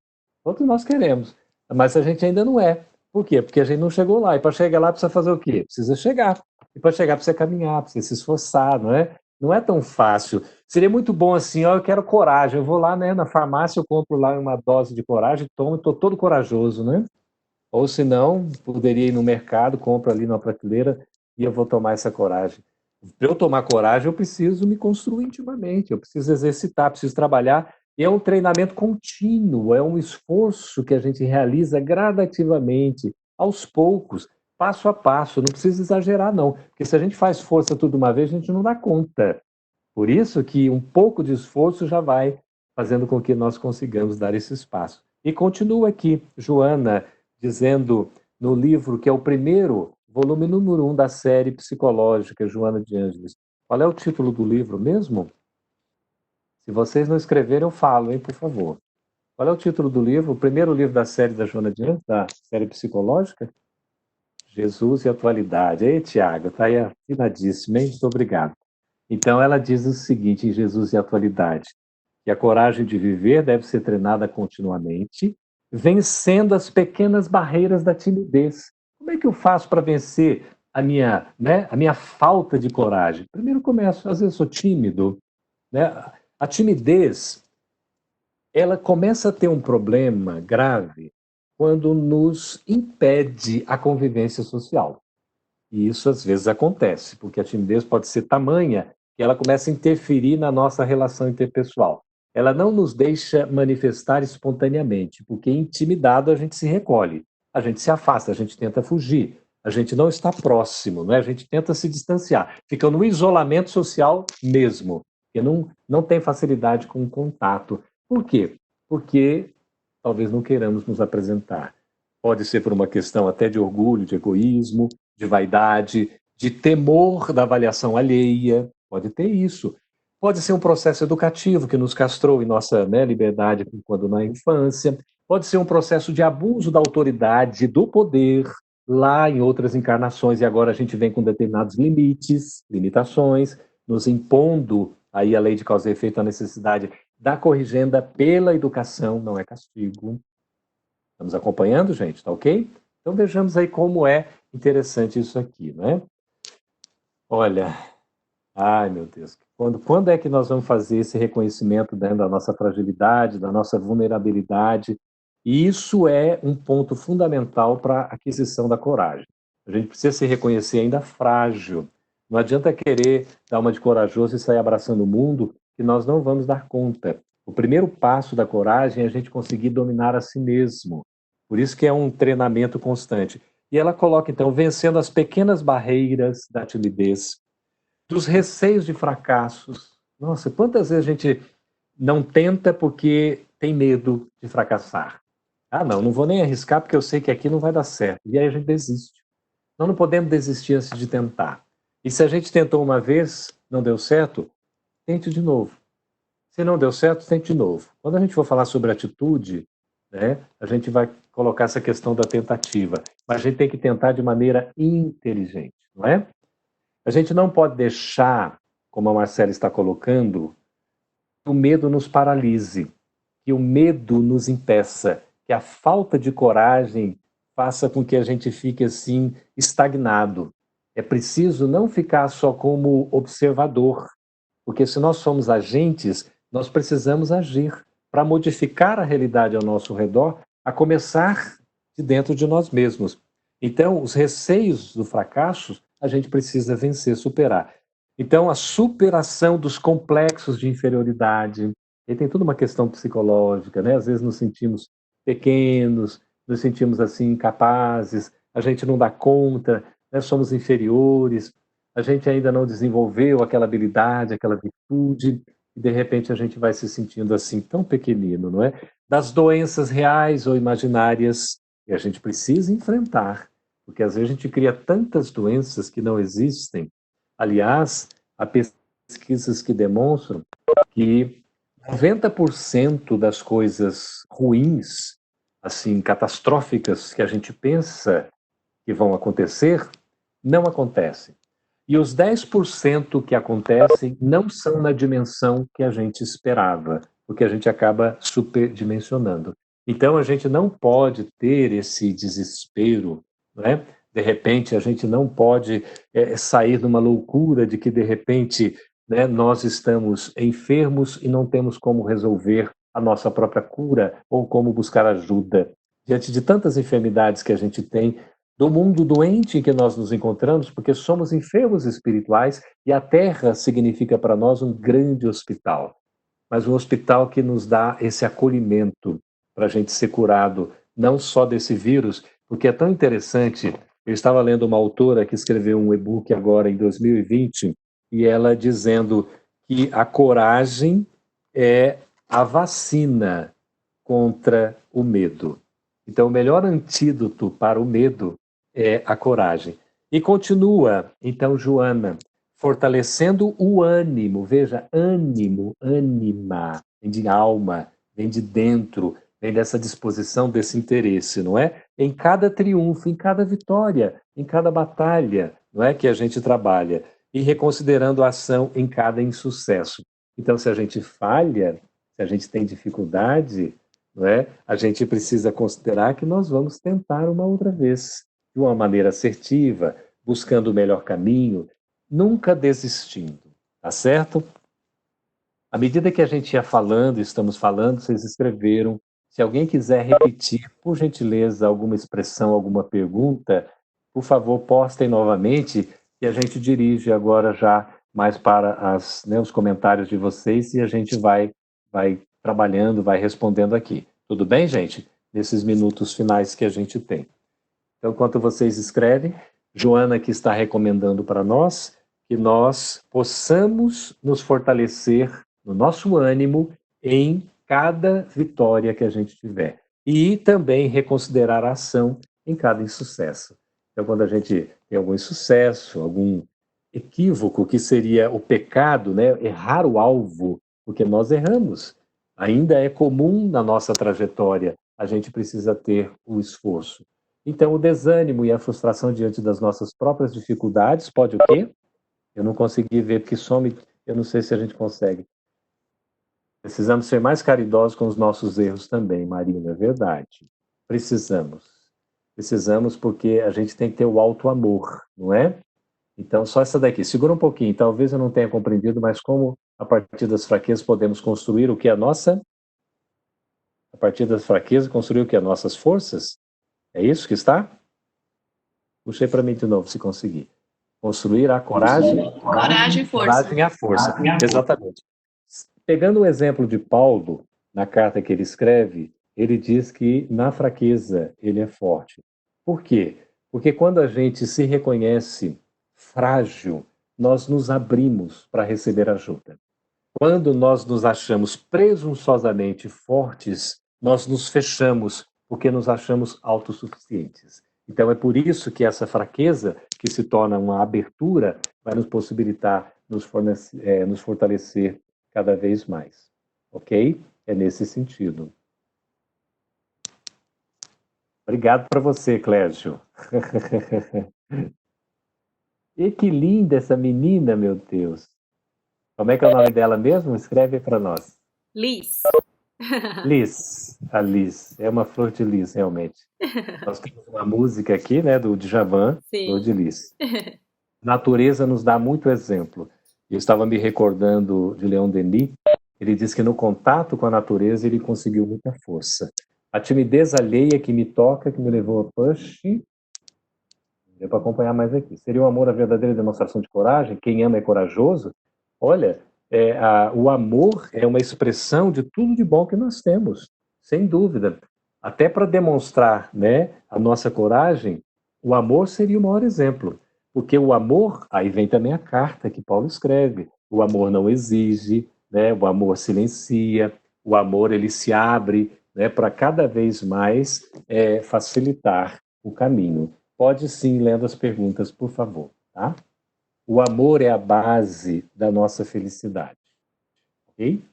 Todos nós queremos, mas a gente ainda não é. Por quê? Porque a gente não chegou lá. E para chegar lá precisa fazer o quê? Precisa chegar. E para chegar precisa caminhar, precisa se esforçar, não é? Não é tão fácil. Seria muito bom assim, eu quero coragem. Eu vou lá, né, na farmácia, eu compro lá uma dose de coragem, tomo e estou todo corajoso, né? Ou se não, poderia ir no mercado, compro ali na prateleira e eu vou tomar essa coragem. Para eu tomar coragem, eu preciso me construir intimamente, eu preciso exercitar, preciso trabalhar. E é um treinamento contínuo, é um esforço que a gente realiza gradativamente, aos poucos, passo a passo. Não precisa exagerar, não. Porque se a gente faz força tudo uma vez, a gente não dá conta. Por isso que um pouco de esforço já vai fazendo com que nós consigamos dar esse espaço. E continua aqui, Joana, dizendo no livro, que é o primeiro, volume número 1 da série psicológica, Joana de Ângeles. Qual é o título do livro mesmo? Se vocês não escreverem, eu falo, hein, por favor. Qual é o título do livro? O primeiro livro da série da Joana de Ângeles, da série psicológica? Jesus e Atualidade. Ei, Tiago, está aí afinadíssimo, hein? Muito obrigado. Então, ela diz o seguinte, em Jesus e Atualidade, que a coragem de viver deve ser treinada continuamente, vencendo as pequenas barreiras da timidez. Como é que eu faço para vencer a minha falta de coragem? Primeiro começo, às vezes sou tímido, né? A timidez, ela começa a ter um problema grave quando nos impede a convivência social. E isso às vezes acontece, porque a timidez pode ser tamanha que ela começa a interferir na nossa relação interpessoal. Ela não nos deixa manifestar espontaneamente, porque intimidado a gente se recolhe, a gente se afasta, a gente tenta fugir, a gente não está próximo, não é? A gente tenta se distanciar, fica no isolamento social mesmo, porque não tem facilidade com o contato. Por quê? Porque talvez não queiramos nos apresentar. Pode ser por uma questão até de orgulho, de egoísmo, de vaidade, de temor da avaliação alheia, pode ter isso. Pode ser um processo educativo que nos castrou em nossa liberdade quando na infância, pode ser um processo de abuso da autoridade, do poder, lá em outras encarnações, e agora a gente vem com determinados limites, limitações, nos impondo aí a lei de causa e efeito, a necessidade da corrigenda pela educação, não é castigo. Estamos acompanhando, gente? Tá ok? Então vejamos aí como é interessante isso aqui, né? Olha, ai meu Deus, quando é que nós vamos fazer esse reconhecimento, né, da nossa fragilidade, da nossa vulnerabilidade? E isso é um ponto fundamental para a aquisição da coragem. A gente precisa se reconhecer ainda frágil. Não adianta querer dar uma de corajoso e sair abraçando o mundo, que nós não vamos dar conta. O primeiro passo da coragem é a gente conseguir dominar a si mesmo. Por isso que é um treinamento constante. E ela coloca, então, vencendo as pequenas barreiras da timidez, dos receios de fracassos. Nossa, quantas vezes a gente não tenta porque tem medo de fracassar? Ah, não vou nem arriscar porque eu sei que aqui não vai dar certo. E aí a gente desiste. Nós não podemos desistir antes de tentar. E se a gente tentou uma vez, não deu certo, tente de novo. Se não deu certo, tente de novo. Quando a gente for falar sobre atitude, né, a gente vai colocar essa questão da tentativa. Mas a gente tem que tentar de maneira inteligente, não é? A gente não pode deixar, como a Marcela está colocando, que o medo nos paralise, que o medo nos impeça, que a falta de coragem faça com que a gente fique assim estagnado. É preciso não ficar só como observador, porque se nós somos agentes, nós precisamos agir para modificar a realidade ao nosso redor, a começar de dentro de nós mesmos. Então, os receios do fracasso, a gente precisa vencer, superar. Então, a superação dos complexos de inferioridade, e tem toda uma questão psicológica, né? Às vezes nos sentimos pequenos, nos sentimos assim incapazes, a gente não dá conta, né? Somos inferiores, a gente ainda não desenvolveu aquela habilidade, aquela virtude, e de repente a gente vai se sentindo assim tão pequenino, não é? Das doenças reais ou imaginárias que a gente precisa enfrentar, porque às vezes a gente cria tantas doenças que não existem. Aliás, há pesquisas que demonstram que 90% das coisas ruins, assim, catastróficas que a gente pensa que vão acontecer, não acontecem. E os 10% que acontecem não são na dimensão que a gente esperava, porque a gente acaba superdimensionando. Então, a gente não pode ter esse desespero, não é? De repente, a gente não pode sair numa loucura de que, de repente, né, nós estamos enfermos e não temos como resolver a nossa própria cura ou como buscar ajuda. Diante de tantas enfermidades que a gente tem, do mundo doente em que nós nos encontramos, porque somos enfermos espirituais e a Terra significa para nós um grande hospital, mas um hospital que nos dá esse acolhimento para a gente ser curado, não só desse vírus, porque é tão interessante. Eu estava lendo uma autora que escreveu um e-book agora em 2020 e ela dizendo que a coragem é a vacina contra o medo. Então, o melhor antídoto para o medo é a coragem. E continua, então, Joana, fortalecendo o ânimo. Veja, ânimo, ânima, vem de alma, vem de dentro, vem dessa disposição, desse interesse, não é? Em cada triunfo, em cada vitória, em cada batalha, não é, que a gente trabalha. E reconsiderando a ação em cada insucesso. Então, se a gente falha, se a gente tem dificuldade, não é? A gente precisa considerar que nós vamos tentar uma outra vez, de uma maneira assertiva, buscando o melhor caminho, nunca desistindo, tá certo? À medida que a gente ia falando, estamos falando, vocês escreveram. Se alguém quiser repetir, por gentileza, alguma expressão, alguma pergunta, por favor, postem novamente e a gente dirige agora já mais para os comentários de vocês e a gente vai trabalhando, vai respondendo aqui. Tudo bem, gente? Nesses minutos finais que a gente tem. Então, enquanto vocês escrevem, Joana aqui está recomendando para nós que nós possamos nos fortalecer no nosso ânimo em cada vitória que a gente tiver. E também reconsiderar a ação em cada insucesso. Então, quando a gente tem algum insucesso, algum equívoco, que seria o pecado, né? Errar o alvo, porque nós erramos. Ainda é comum na nossa trajetória, a gente precisa ter o esforço. Então, o desânimo e a frustração diante das nossas próprias dificuldades pode o quê? Eu não consegui ver, porque some, eu não sei se a gente consegue. Precisamos ser mais caridosos com os nossos erros também, Marina, é verdade. Precisamos. Precisamos porque a gente tem que ter o auto-amor, não é? Então, só essa daqui. Segura um pouquinho. Talvez eu não tenha compreendido, mas como a partir das fraquezas podemos construir o que é a nossa... A partir das fraquezas, construir o que é nossas forças? É isso que está? Puxei para mim de novo, se conseguir. Construir a coragem... Coragem e força. Coragem e a força. Exatamente. Pegando o exemplo de Paulo, na carta que ele escreve, ele diz que na fraqueza ele é forte. Por quê? Porque quando a gente se reconhece frágil, nós nos abrimos para receber ajuda. Quando nós nos achamos presunçosamente fortes, nós nos fechamos porque nos achamos autossuficientes. Então é por isso que essa fraqueza, que se torna uma abertura, vai nos possibilitar nos fortalecer cada vez mais. Ok? É nesse sentido. Obrigado para você, Clésio. E que linda essa menina, meu Deus. Como é que é o nome dela mesmo? Escreve para nós. Liz. Liz. A Liz. É uma flor de lis, realmente. Nós temos uma música aqui, né, do Djavan, Flor de Lis. Natureza nos dá muito exemplo. Eu estava me recordando de Leon Denis. Ele diz que no contato com a natureza ele conseguiu muita força. A timidez alheia que me toca, que me levou a push... Deu para acompanhar mais aqui. Seria o amor a verdadeira demonstração de coragem? Quem ama é corajoso? Olha, o amor é uma expressão de tudo de bom que nós temos, sem dúvida. Até para demonstrar, né, a nossa coragem, o amor seria o maior exemplo. Porque o amor, aí vem também a carta que Paulo escreve, o amor não exige, né, o amor silencia, o amor ele se abre, né, para cada vez mais facilitar o caminho. Pode sim, lendo as perguntas, por favor. Tá? O amor é a base da nossa felicidade. Ok?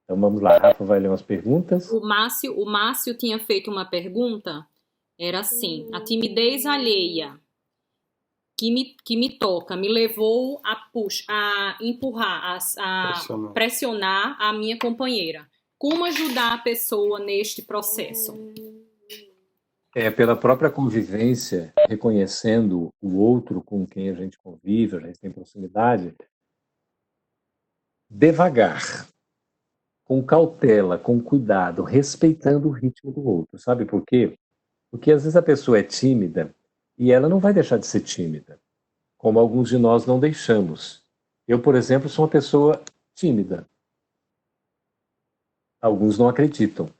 Então vamos lá, Rafa vai ler umas perguntas. O Márcio tinha feito uma pergunta, era assim: a timidez alheia que me toca me levou a empurrar, a pressionar a minha companheira. Como ajudar a pessoa neste processo? Pela própria convivência, reconhecendo o outro com quem a gente convive, a gente tem proximidade, devagar, com cautela, com cuidado, respeitando o ritmo do outro. Sabe por quê? Porque às vezes a pessoa é tímida e ela não vai deixar de ser tímida, como alguns de nós não deixamos. Eu, por exemplo, sou uma pessoa tímida. Alguns não acreditam.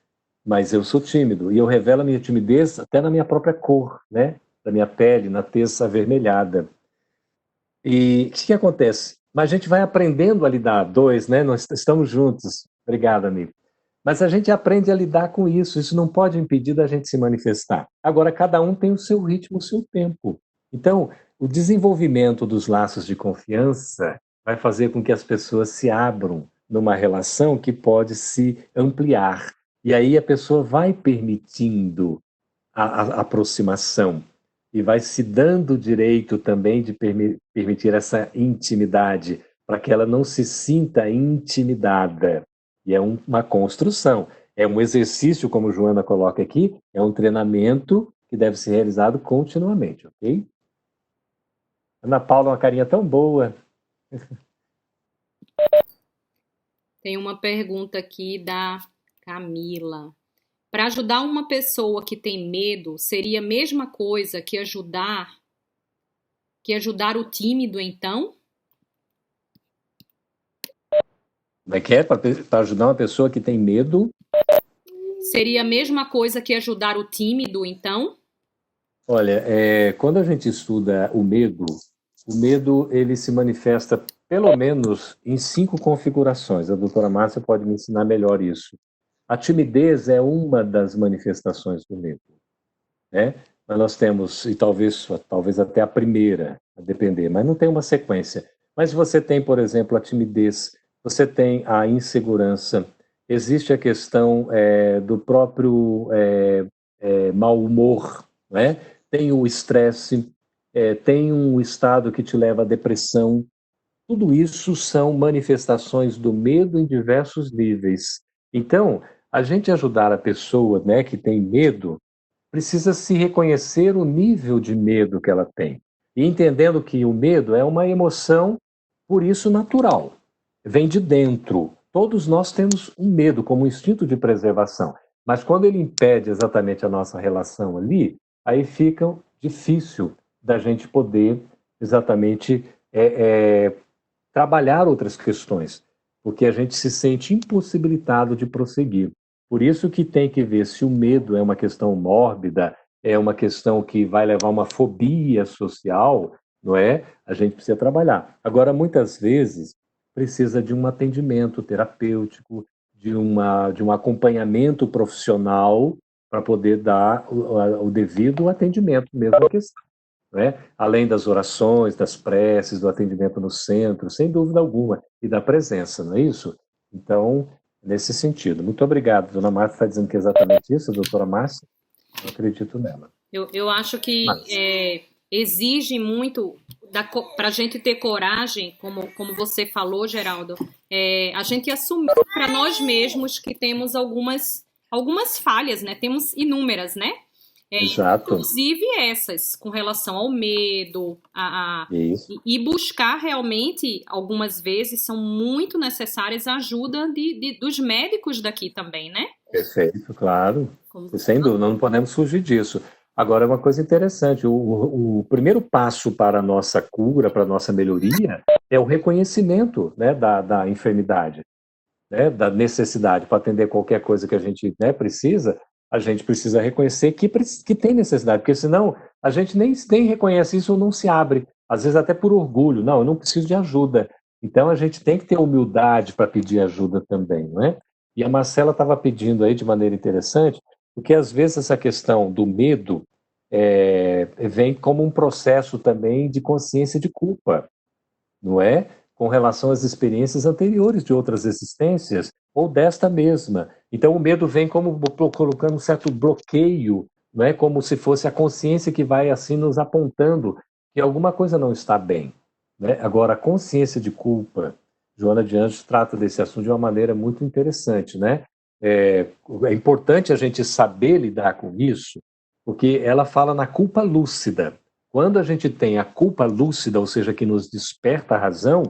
Mas eu sou tímido e eu revelo a minha timidez até na minha própria cor, né? Da minha pele, na tez avermelhada. E o que acontece? Mas a gente vai aprendendo a lidar, dois, né? Nós estamos juntos. Obrigado, amigo. Mas a gente aprende a lidar com isso. Isso não pode impedir da gente se manifestar. Agora, cada um tem o seu ritmo, o seu tempo. Então, o desenvolvimento dos laços de confiança vai fazer com que as pessoas se abram numa relação que pode se ampliar. E aí a pessoa vai permitindo a aproximação e vai se dando o direito também de permitir essa intimidade, para que ela não se sinta intimidada. E é uma construção, é um exercício, como Joana coloca aqui, é um treinamento que deve ser realizado continuamente, ok? Ana Paula, uma carinha tão boa. Tem uma pergunta aqui da Camila. Para ajudar uma pessoa que tem medo, seria a mesma coisa que ajudar o tímido, então? Como é que é? Para ajudar uma pessoa que tem medo? Seria a mesma coisa que ajudar o tímido, então? Olha, quando a gente estuda o medo ele se manifesta pelo menos em 5 configurações. A doutora Márcia pode me ensinar melhor isso. A timidez é uma das manifestações do medo, né? Mas nós temos, e talvez até a primeira, a depender, mas não tem uma sequência. Mas você tem, por exemplo, a timidez, você tem a insegurança, existe a questão do próprio mau humor, né? Tem o estresse, tem um estado que te leva à depressão. Tudo isso são manifestações do medo em diversos níveis. Então, a gente ajudar a pessoa, né, que tem medo, precisa se reconhecer o nível de medo que ela tem. E entendendo que o medo é uma emoção, por isso, natural. Vem de dentro. Todos nós temos um medo como um instinto de preservação. Mas quando ele impede exatamente a nossa relação ali, aí fica difícil da gente poder exatamente trabalhar outras questões, porque a gente se sente impossibilitado de prosseguir. Por isso que tem que ver se o medo é uma questão mórbida, é uma questão que vai levar a uma fobia social, não é? A gente precisa trabalhar. Agora, muitas vezes, precisa de um atendimento terapêutico, de um acompanhamento profissional para poder dar o devido atendimento mesmo à questão. Né? Além das orações, das preces, do atendimento no centro, sem dúvida alguma, e da presença, não é isso? Então, nesse sentido. Muito obrigado. Dona Márcia está dizendo que é exatamente isso, doutora Márcia? Eu acredito nela. Eu acho que exige muito para a gente ter coragem, como você falou, Geraldo, a gente assumir para nós mesmos que temos algumas falhas, né? Temos inúmeras, né? Exato. Inclusive essas, com relação ao medo, e buscar realmente, algumas vezes, são muito necessárias a ajuda dos médicos daqui também, né? Perfeito, claro. Sem dúvida, não podemos fugir disso. Agora, uma coisa interessante, o primeiro passo para a nossa cura, para a nossa melhoria, é o reconhecimento, né, da enfermidade, né, da necessidade para atender qualquer coisa que a gente, né, precisa. A gente precisa reconhecer que tem necessidade, porque senão a gente nem reconhece isso ou não se abre, às vezes até por orgulho. Não, eu não preciso de ajuda. Então a gente tem que ter humildade para pedir ajuda também, não é? E a Marcela estava pedindo aí de maneira interessante, porque às vezes essa questão do medo vem como um processo também de consciência de culpa, não é? Com relação às experiências anteriores de outras existências, ou desta mesma. Então o medo vem como colocando um certo bloqueio, não é? Como se fosse a consciência que vai assim nos apontando que alguma coisa não está bem. Né? Agora, a consciência de culpa, Joana de Anjos trata desse assunto de uma maneira muito interessante. Né? É importante a gente saber lidar com isso, porque ela fala na culpa lúcida. Quando a gente tem a culpa lúcida, ou seja, que nos desperta a razão,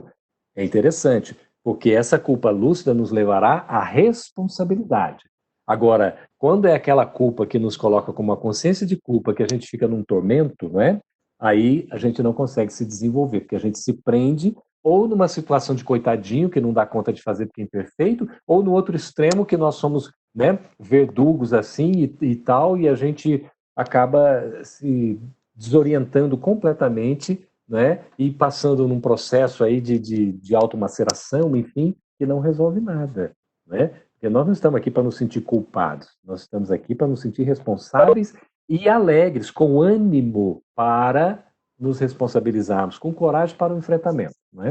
é interessante, porque essa culpa lúcida nos levará à responsabilidade. Agora, quando é aquela culpa que nos coloca com uma consciência de culpa, que a gente fica num tormento, não é? Aí a gente não consegue se desenvolver, porque a gente se prende ou numa situação de coitadinho, que não dá conta de fazer porque é imperfeito, ou no outro extremo, que nós somos, né, verdugos assim e tal, e a gente acaba se desorientando completamente, né, e passando num processo aí de automaceração, enfim, que não resolve nada, né? Porque nós não estamos aqui para nos sentir culpados, nós estamos aqui para nos sentir responsáveis e alegres, com ânimo para nos responsabilizarmos, com coragem para o enfrentamento, não é?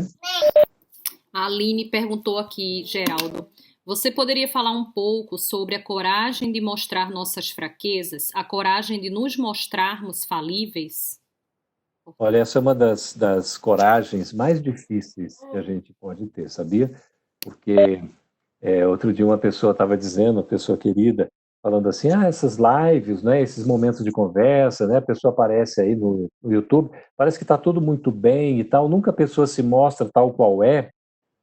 A Aline perguntou aqui, Geraldo, você poderia falar um pouco sobre a coragem de mostrar nossas fraquezas, a coragem de nos mostrarmos falíveis? Olha, essa é uma das coragens mais difíceis que a gente pode ter, sabia? Porque outro dia uma pessoa estava dizendo, uma pessoa querida, falando assim, essas lives, né, esses momentos de conversa, né, a pessoa aparece aí no YouTube, parece que está tudo muito bem e tal, nunca a pessoa se mostra tal qual é,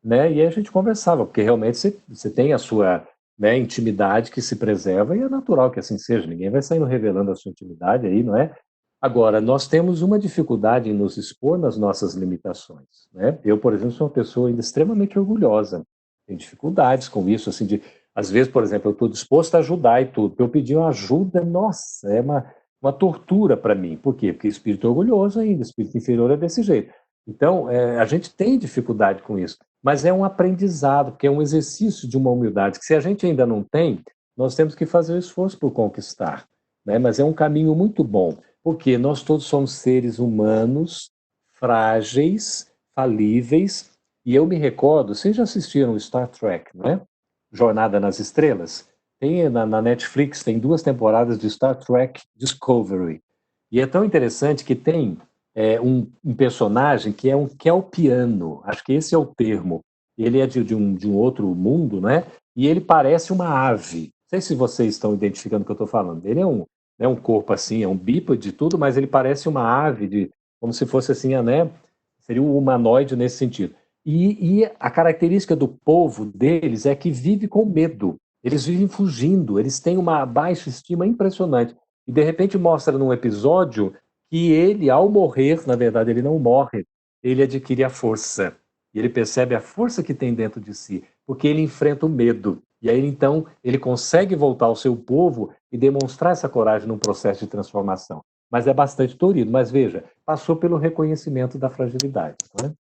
né, e aí a gente conversava, porque realmente você tem a sua, né, intimidade que se preserva e é natural que assim seja, ninguém vai saindo revelando a sua intimidade aí, não é? Agora, nós temos uma dificuldade em nos expor nas nossas limitações, né? Eu, por exemplo, sou uma pessoa ainda extremamente orgulhosa, tenho dificuldades com isso, assim, às vezes, por exemplo, eu estou disposto a ajudar e tudo, eu pedir uma ajuda, nossa, é uma tortura para mim. Por quê? Porque espírito orgulhoso ainda, espírito inferior é desse jeito. Então, a gente tem dificuldade com isso, mas é um aprendizado, porque é um exercício de uma humildade, que se a gente ainda não tem, nós temos que fazer o esforço por conquistar, né? Mas é um caminho muito bom, porque nós todos somos seres humanos, frágeis, falíveis, e eu me recordo, vocês já assistiram Star Trek, não é? Jornada nas Estrelas? Tem na Netflix, tem 2 temporadas de Star Trek Discovery. E é tão interessante que tem um personagem que é um kelpiano, acho que esse é o termo. Ele é de um outro mundo, né? E ele parece uma ave. Não sei se vocês estão identificando o que eu estou falando. Ele é um corpo assim, é um bípede de tudo, mas ele parece uma ave, como se fosse assim, né? Seria um humanoide nesse sentido. E a característica do povo deles é que vive com medo. Eles vivem fugindo, eles têm uma baixa estima impressionante. E de repente mostra num episódio que ele, ao morrer, na verdade ele não morre, ele adquire a força. E ele percebe a força que tem dentro de si, porque ele enfrenta o medo. E aí então ele consegue voltar ao seu povo e demonstrar essa coragem num processo de transformação. Mas é bastante dolorido. Mas veja, passou pelo reconhecimento da fragilidade. Não é?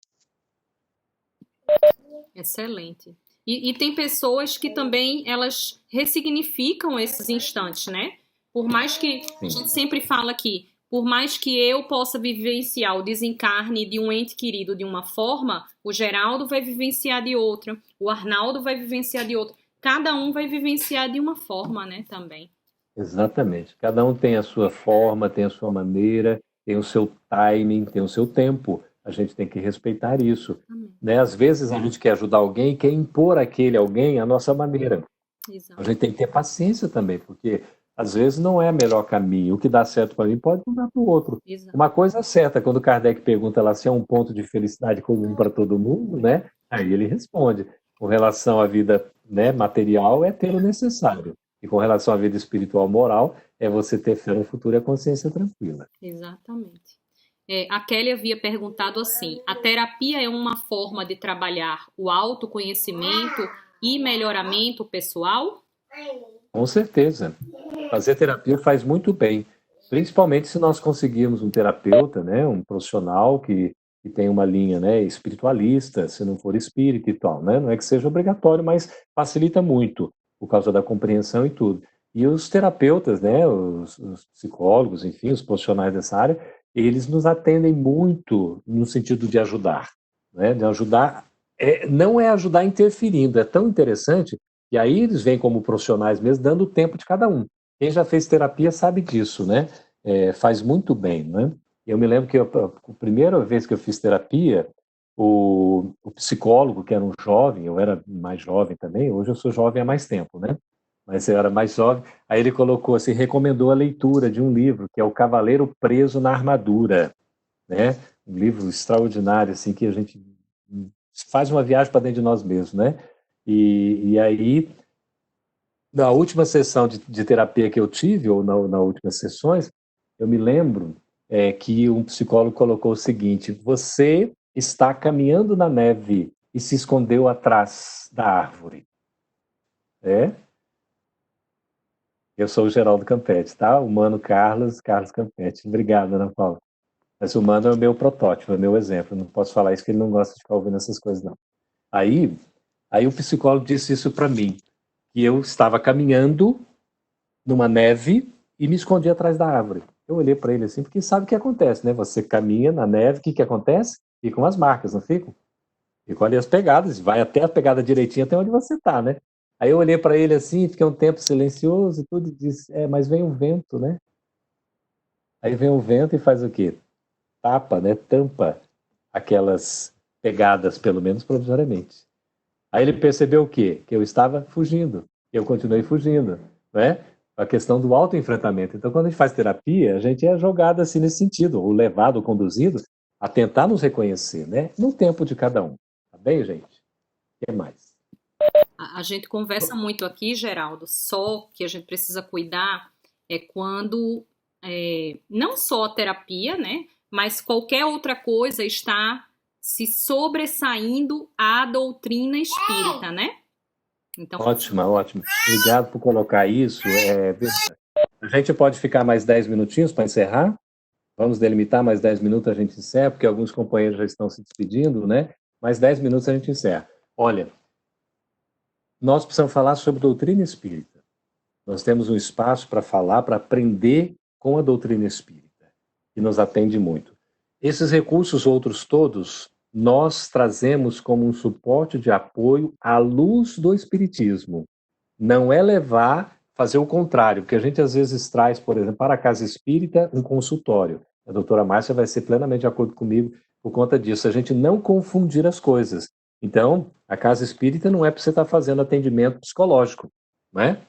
Excelente. E tem pessoas que também elas ressignificam esses instantes, né? Por mais que a gente sempre fala aqui, por mais que eu possa vivenciar o desencarne de um ente querido de uma forma, o Geraldo vai vivenciar de outra, o Arnaldo vai vivenciar de outra. Cada um vai vivenciar de uma forma, né, também. Exatamente. Cada um tem a sua forma, tem a sua maneira, tem o seu timing, tem o seu tempo. A gente tem que respeitar isso. Né? Às vezes a gente quer ajudar alguém, quer impor aquele alguém a nossa maneira. Exato. A gente tem que ter paciência também, porque às vezes não é o melhor caminho. O que dá certo para mim pode não dar para o outro. Exato. Uma coisa é certa, quando Kardec pergunta lá se é um ponto de felicidade comum para todo mundo, né? Aí ele responde, com relação à vida, né, material, é ter o necessário. E com relação à vida espiritual moral, é você ter fé no futuro e a consciência tranquila. Exatamente. A Kelly havia perguntado assim: a terapia é uma forma de trabalhar o autoconhecimento e melhoramento pessoal? Com certeza. Fazer terapia faz muito bem, principalmente se nós conseguirmos um terapeuta, né, um profissional que tem uma linha, né, espiritualista, se não for espírita e tal, né? Não é que seja obrigatório, mas facilita muito por causa da compreensão e tudo. E os terapeutas, né, os psicólogos, enfim, os profissionais dessa área, eles nos atendem muito no sentido de ajudar, né? De ajudar, não é ajudar interferindo, é tão interessante, e aí eles vêm como profissionais mesmo, dando o tempo de cada um. Quem já fez terapia sabe disso, né? Faz muito bem, né? Eu me lembro que a primeira vez que eu fiz terapia, o psicólogo, que era um jovem, eu era mais jovem também, hoje eu sou jovem há mais tempo, né? Mas eu era mais jovem, aí ele colocou assim, recomendou a leitura de um livro, que é O Cavaleiro Preso na Armadura, né? Um livro extraordinário, assim, que a gente faz uma viagem para dentro de nós mesmos, né? E aí, na última sessão de terapia que eu tive, ou nas últimas sessões, eu me lembro que um psicólogo colocou o seguinte: você está caminhando na neve e se escondeu atrás da árvore. Eu sou o Geraldo Campetti, tá? O Mano Carlos Campetti. Obrigado, Ana Paula. Mas o Mano é o meu protótipo, é o meu exemplo. Eu não posso falar isso que ele não gosta de ficar ouvindo essas coisas, não. Aí o psicólogo disse isso para mim, que eu estava caminhando numa neve e me escondi atrás da árvore. Eu olhei para ele assim, porque sabe o que acontece, né? Você caminha na neve, o que acontece? Ficam as marcas, não ficam? Ficam ali as pegadas, vai até a pegada direitinho até onde você está, né? Aí eu olhei para ele assim, fiquei um tempo silencioso e tudo, e disse, mas vem o vento, né? Aí vem o vento e faz o quê? Tapa, né? Tampa aquelas pegadas, pelo menos provisoriamente. Aí ele percebeu o quê? Que eu estava fugindo. Eu continuei fugindo, né? A questão do autoenfrentamento. Então, quando a gente faz terapia, a gente é jogado assim nesse sentido, ou levado, ou conduzido a tentar nos reconhecer, né? No tempo de cada um. Tá bem, gente? O que mais? A gente conversa muito aqui, Geraldo, só que a gente precisa cuidar quando não só a terapia, né? Mas qualquer outra coisa está se sobressaindo à doutrina espírita, né? Então, ótimo. Obrigado por colocar isso. A gente pode ficar mais 10 minutinhos para encerrar? Vamos delimitar mais 10 minutos, a gente encerra, porque alguns companheiros já estão se despedindo, né? Mais 10 minutos a gente encerra. Olha, nós precisamos falar sobre doutrina espírita. Nós temos um espaço para falar, para aprender com a doutrina espírita, que nos atende muito. Esses recursos outros todos, nós trazemos como um suporte de apoio à luz do espiritismo. Não é fazer o contrário, porque a gente às vezes traz, por exemplo, para a casa espírita, um consultório. A doutora Márcia vai ser plenamente de acordo comigo por conta disso, a gente não confundir as coisas. Então, a casa espírita não é para você estar fazendo atendimento psicológico, não é?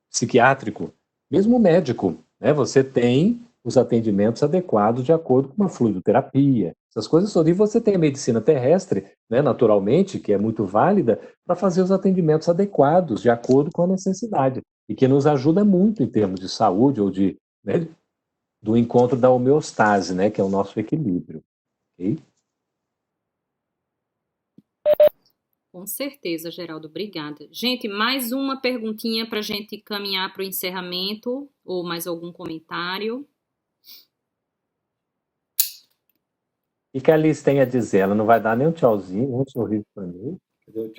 Psiquiátrico, mesmo médico, né? Você tem os atendimentos adequados de acordo com uma fluidoterapia, essas coisas todas. E você tem a medicina terrestre, né, naturalmente, que é muito válida, para fazer os atendimentos adequados, de acordo com a necessidade, e que nos ajuda muito em termos de saúde ou de, né, do encontro da homeostase, né, que é o nosso equilíbrio. Ok? Com certeza, Geraldo, obrigada. Gente, mais uma perguntinha para a gente caminhar para o encerramento, ou mais algum comentário? E que a Alice tem a dizer? Ela não vai dar nem um tchauzinho, nem um sorriso para mim.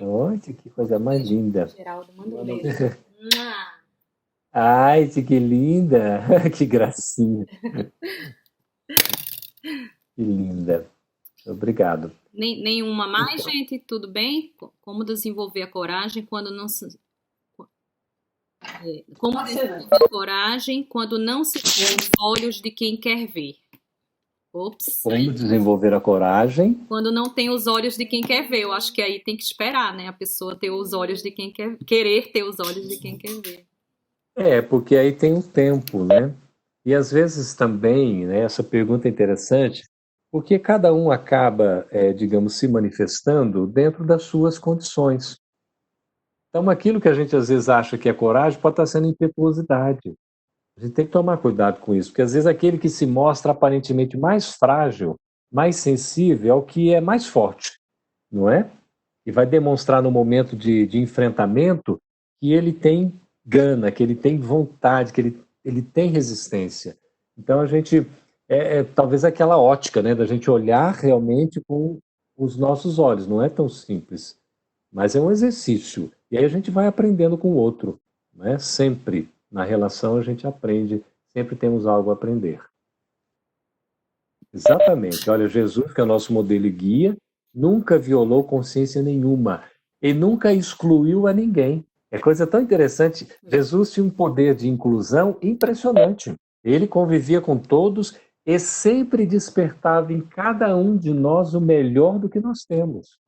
Olha, que coisa mais linda. Geraldo, manda um beijo. Ai, que linda. Que gracinha. Que linda. Obrigado. Nenhuma mais, gente? Tudo bem? Como desenvolver a coragem quando não se... Como desenvolver a coragem quando não se vê os olhos de quem quer ver? Ops. Como desenvolver a coragem? Quando não tem os olhos de quem quer ver. Eu acho que aí tem que esperar, né? A pessoa ter os olhos de quem querer ter os olhos de quem quer ver. Porque aí tem um tempo, né? E às vezes também, né, essa pergunta é interessante, porque cada um acaba, digamos, se manifestando dentro das suas condições. Então, aquilo que a gente às vezes acha que é coragem pode estar sendo impetuosidade. A gente tem que tomar cuidado com isso, porque às vezes aquele que se mostra aparentemente mais frágil, mais sensível, é o que é mais forte, não é? E vai demonstrar no momento de enfrentamento que ele tem gana, que ele tem vontade, que ele tem resistência. Então a gente, talvez aquela ótica, né, da gente olhar realmente com os nossos olhos, não é tão simples, mas é um exercício. E aí a gente vai aprendendo com o outro, né? Sempre na relação a gente aprende, sempre temos algo a aprender. Exatamente. Olha, Jesus, que é o nosso modelo e guia, nunca violou consciência nenhuma e nunca excluiu a ninguém. É coisa tão interessante. Jesus tinha um poder de inclusão impressionante. Ele convivia com todos e sempre despertava em cada um de nós o melhor do que nós temos.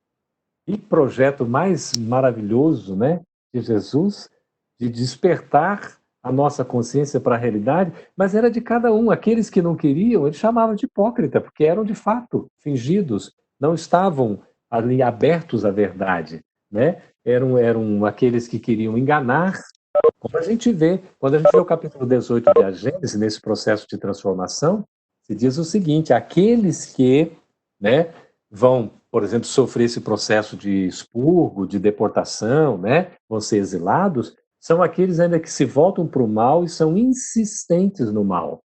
Que projeto mais maravilhoso, né, de Jesus, de despertar a nossa consciência para a realidade, mas era de cada um. Aqueles que não queriam, ele chamava de hipócrita, porque eram de fato fingidos, não estavam ali abertos à verdade, né? Eram aqueles que queriam enganar, como a gente vê. Quando a gente vê o capítulo 18 de A Gênese, nesse processo de transformação, se diz o seguinte: aqueles que, né, vão, por exemplo, sofrer esse processo de expurgo, de deportação, né, vão ser exilados, são aqueles ainda que se voltam para o mal e são insistentes no mal.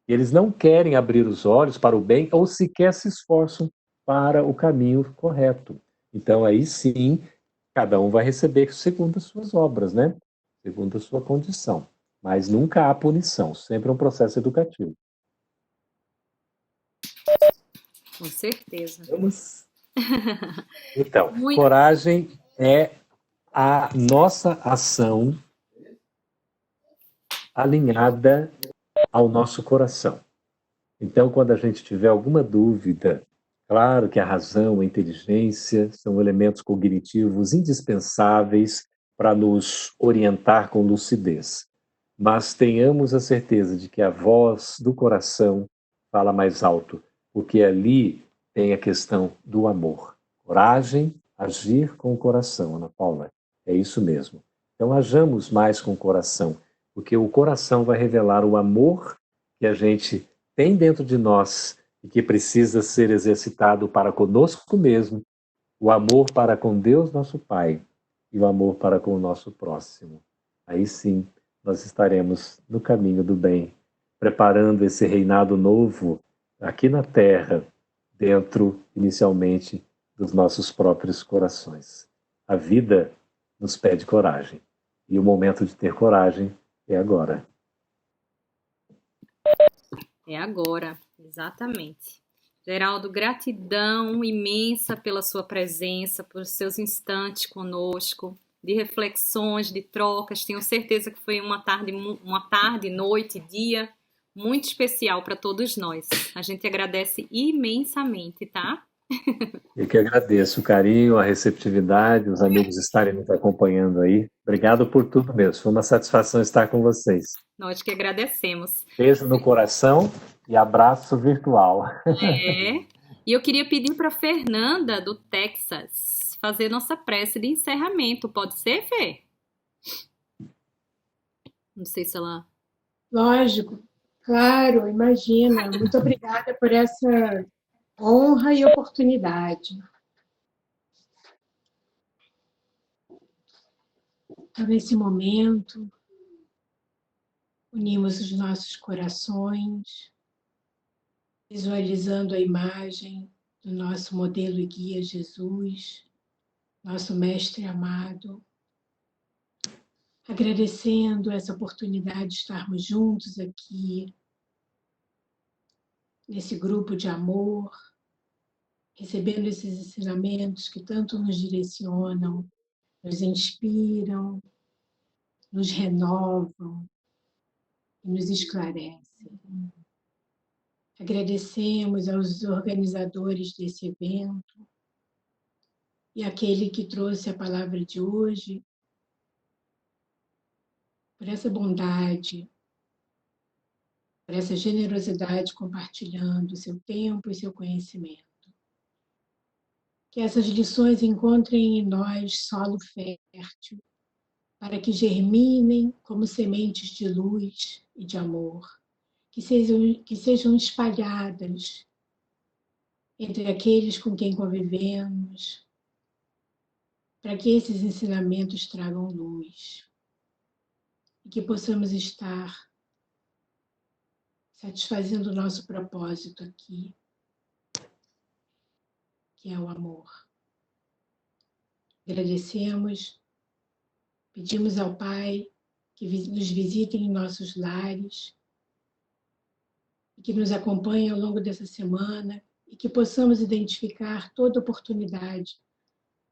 Eles não querem abrir os olhos para o bem ou sequer se esforçam para o caminho correto. Então, aí sim, cada um vai receber segundo as suas obras, né? Segundo a sua condição. Mas nunca há punição, sempre é um processo educativo. Com certeza. Vamos. Então, coragem é a nossa ação alinhada ao nosso coração. Então, quando a gente tiver alguma dúvida, claro que a razão, a inteligência são elementos cognitivos indispensáveis para nos orientar com lucidez. Mas tenhamos a certeza de que a voz do coração fala mais alto, porque ali tem a questão do amor. Coragem, agir com o coração, Ana Paula. É isso mesmo. Então, hajamos mais com o coração, porque o coração vai revelar o amor que a gente tem dentro de nós e que precisa ser exercitado para conosco mesmo, o amor para com Deus, nosso Pai, e o amor para com o nosso próximo. Aí sim, nós estaremos no caminho do bem, preparando esse reinado novo aqui na Terra, dentro, inicialmente, dos nossos próprios corações. A vida nos pede coragem, e o momento de ter coragem é agora. É agora, exatamente. Geraldo, gratidão imensa pela sua presença, por seus instantes conosco, de reflexões, de trocas. Tenho certeza que foi uma tarde, noite, dia muito especial para todos nós. A gente agradece imensamente, tá? Eu que agradeço o carinho, a receptividade, os amigos estarem nos acompanhando aí. Obrigado por tudo mesmo. Foi uma satisfação estar com vocês. Nós que agradecemos. Beijo no coração e abraço virtual. É. E eu queria pedir para Fernanda, do Texas, fazer nossa prece de encerramento. Pode ser, Fê? Não sei se ela... Lógico, claro, imagina. Muito obrigada por essa honra e oportunidade. Então, nesse momento, unimos os nossos corações, visualizando a imagem do nosso modelo e guia Jesus, nosso mestre amado, agradecendo essa oportunidade de estarmos juntos aqui, nesse grupo de amor, recebendo esses ensinamentos que tanto nos direcionam, nos inspiram, nos renovam e nos esclarecem. Agradecemos aos organizadores desse evento e àquele que trouxe a palavra de hoje, por essa bondade, por essa generosidade compartilhando seu tempo e seu conhecimento. Que essas lições encontrem em nós solo fértil, para que germinem como sementes de luz e de amor, que sejam espalhadas entre aqueles com quem convivemos, para que esses ensinamentos tragam luz e que possamos estar satisfazendo o nosso propósito aqui, que é o amor. Agradecemos, pedimos ao Pai que nos visite em nossos lares e que nos acompanhe ao longo dessa semana e que possamos identificar toda oportunidade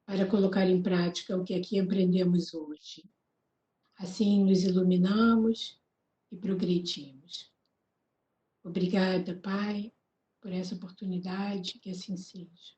para colocar em prática o que aqui aprendemos hoje. Assim nos iluminamos e progredimos. Obrigada, Pai, por essa oportunidade, que assim seja.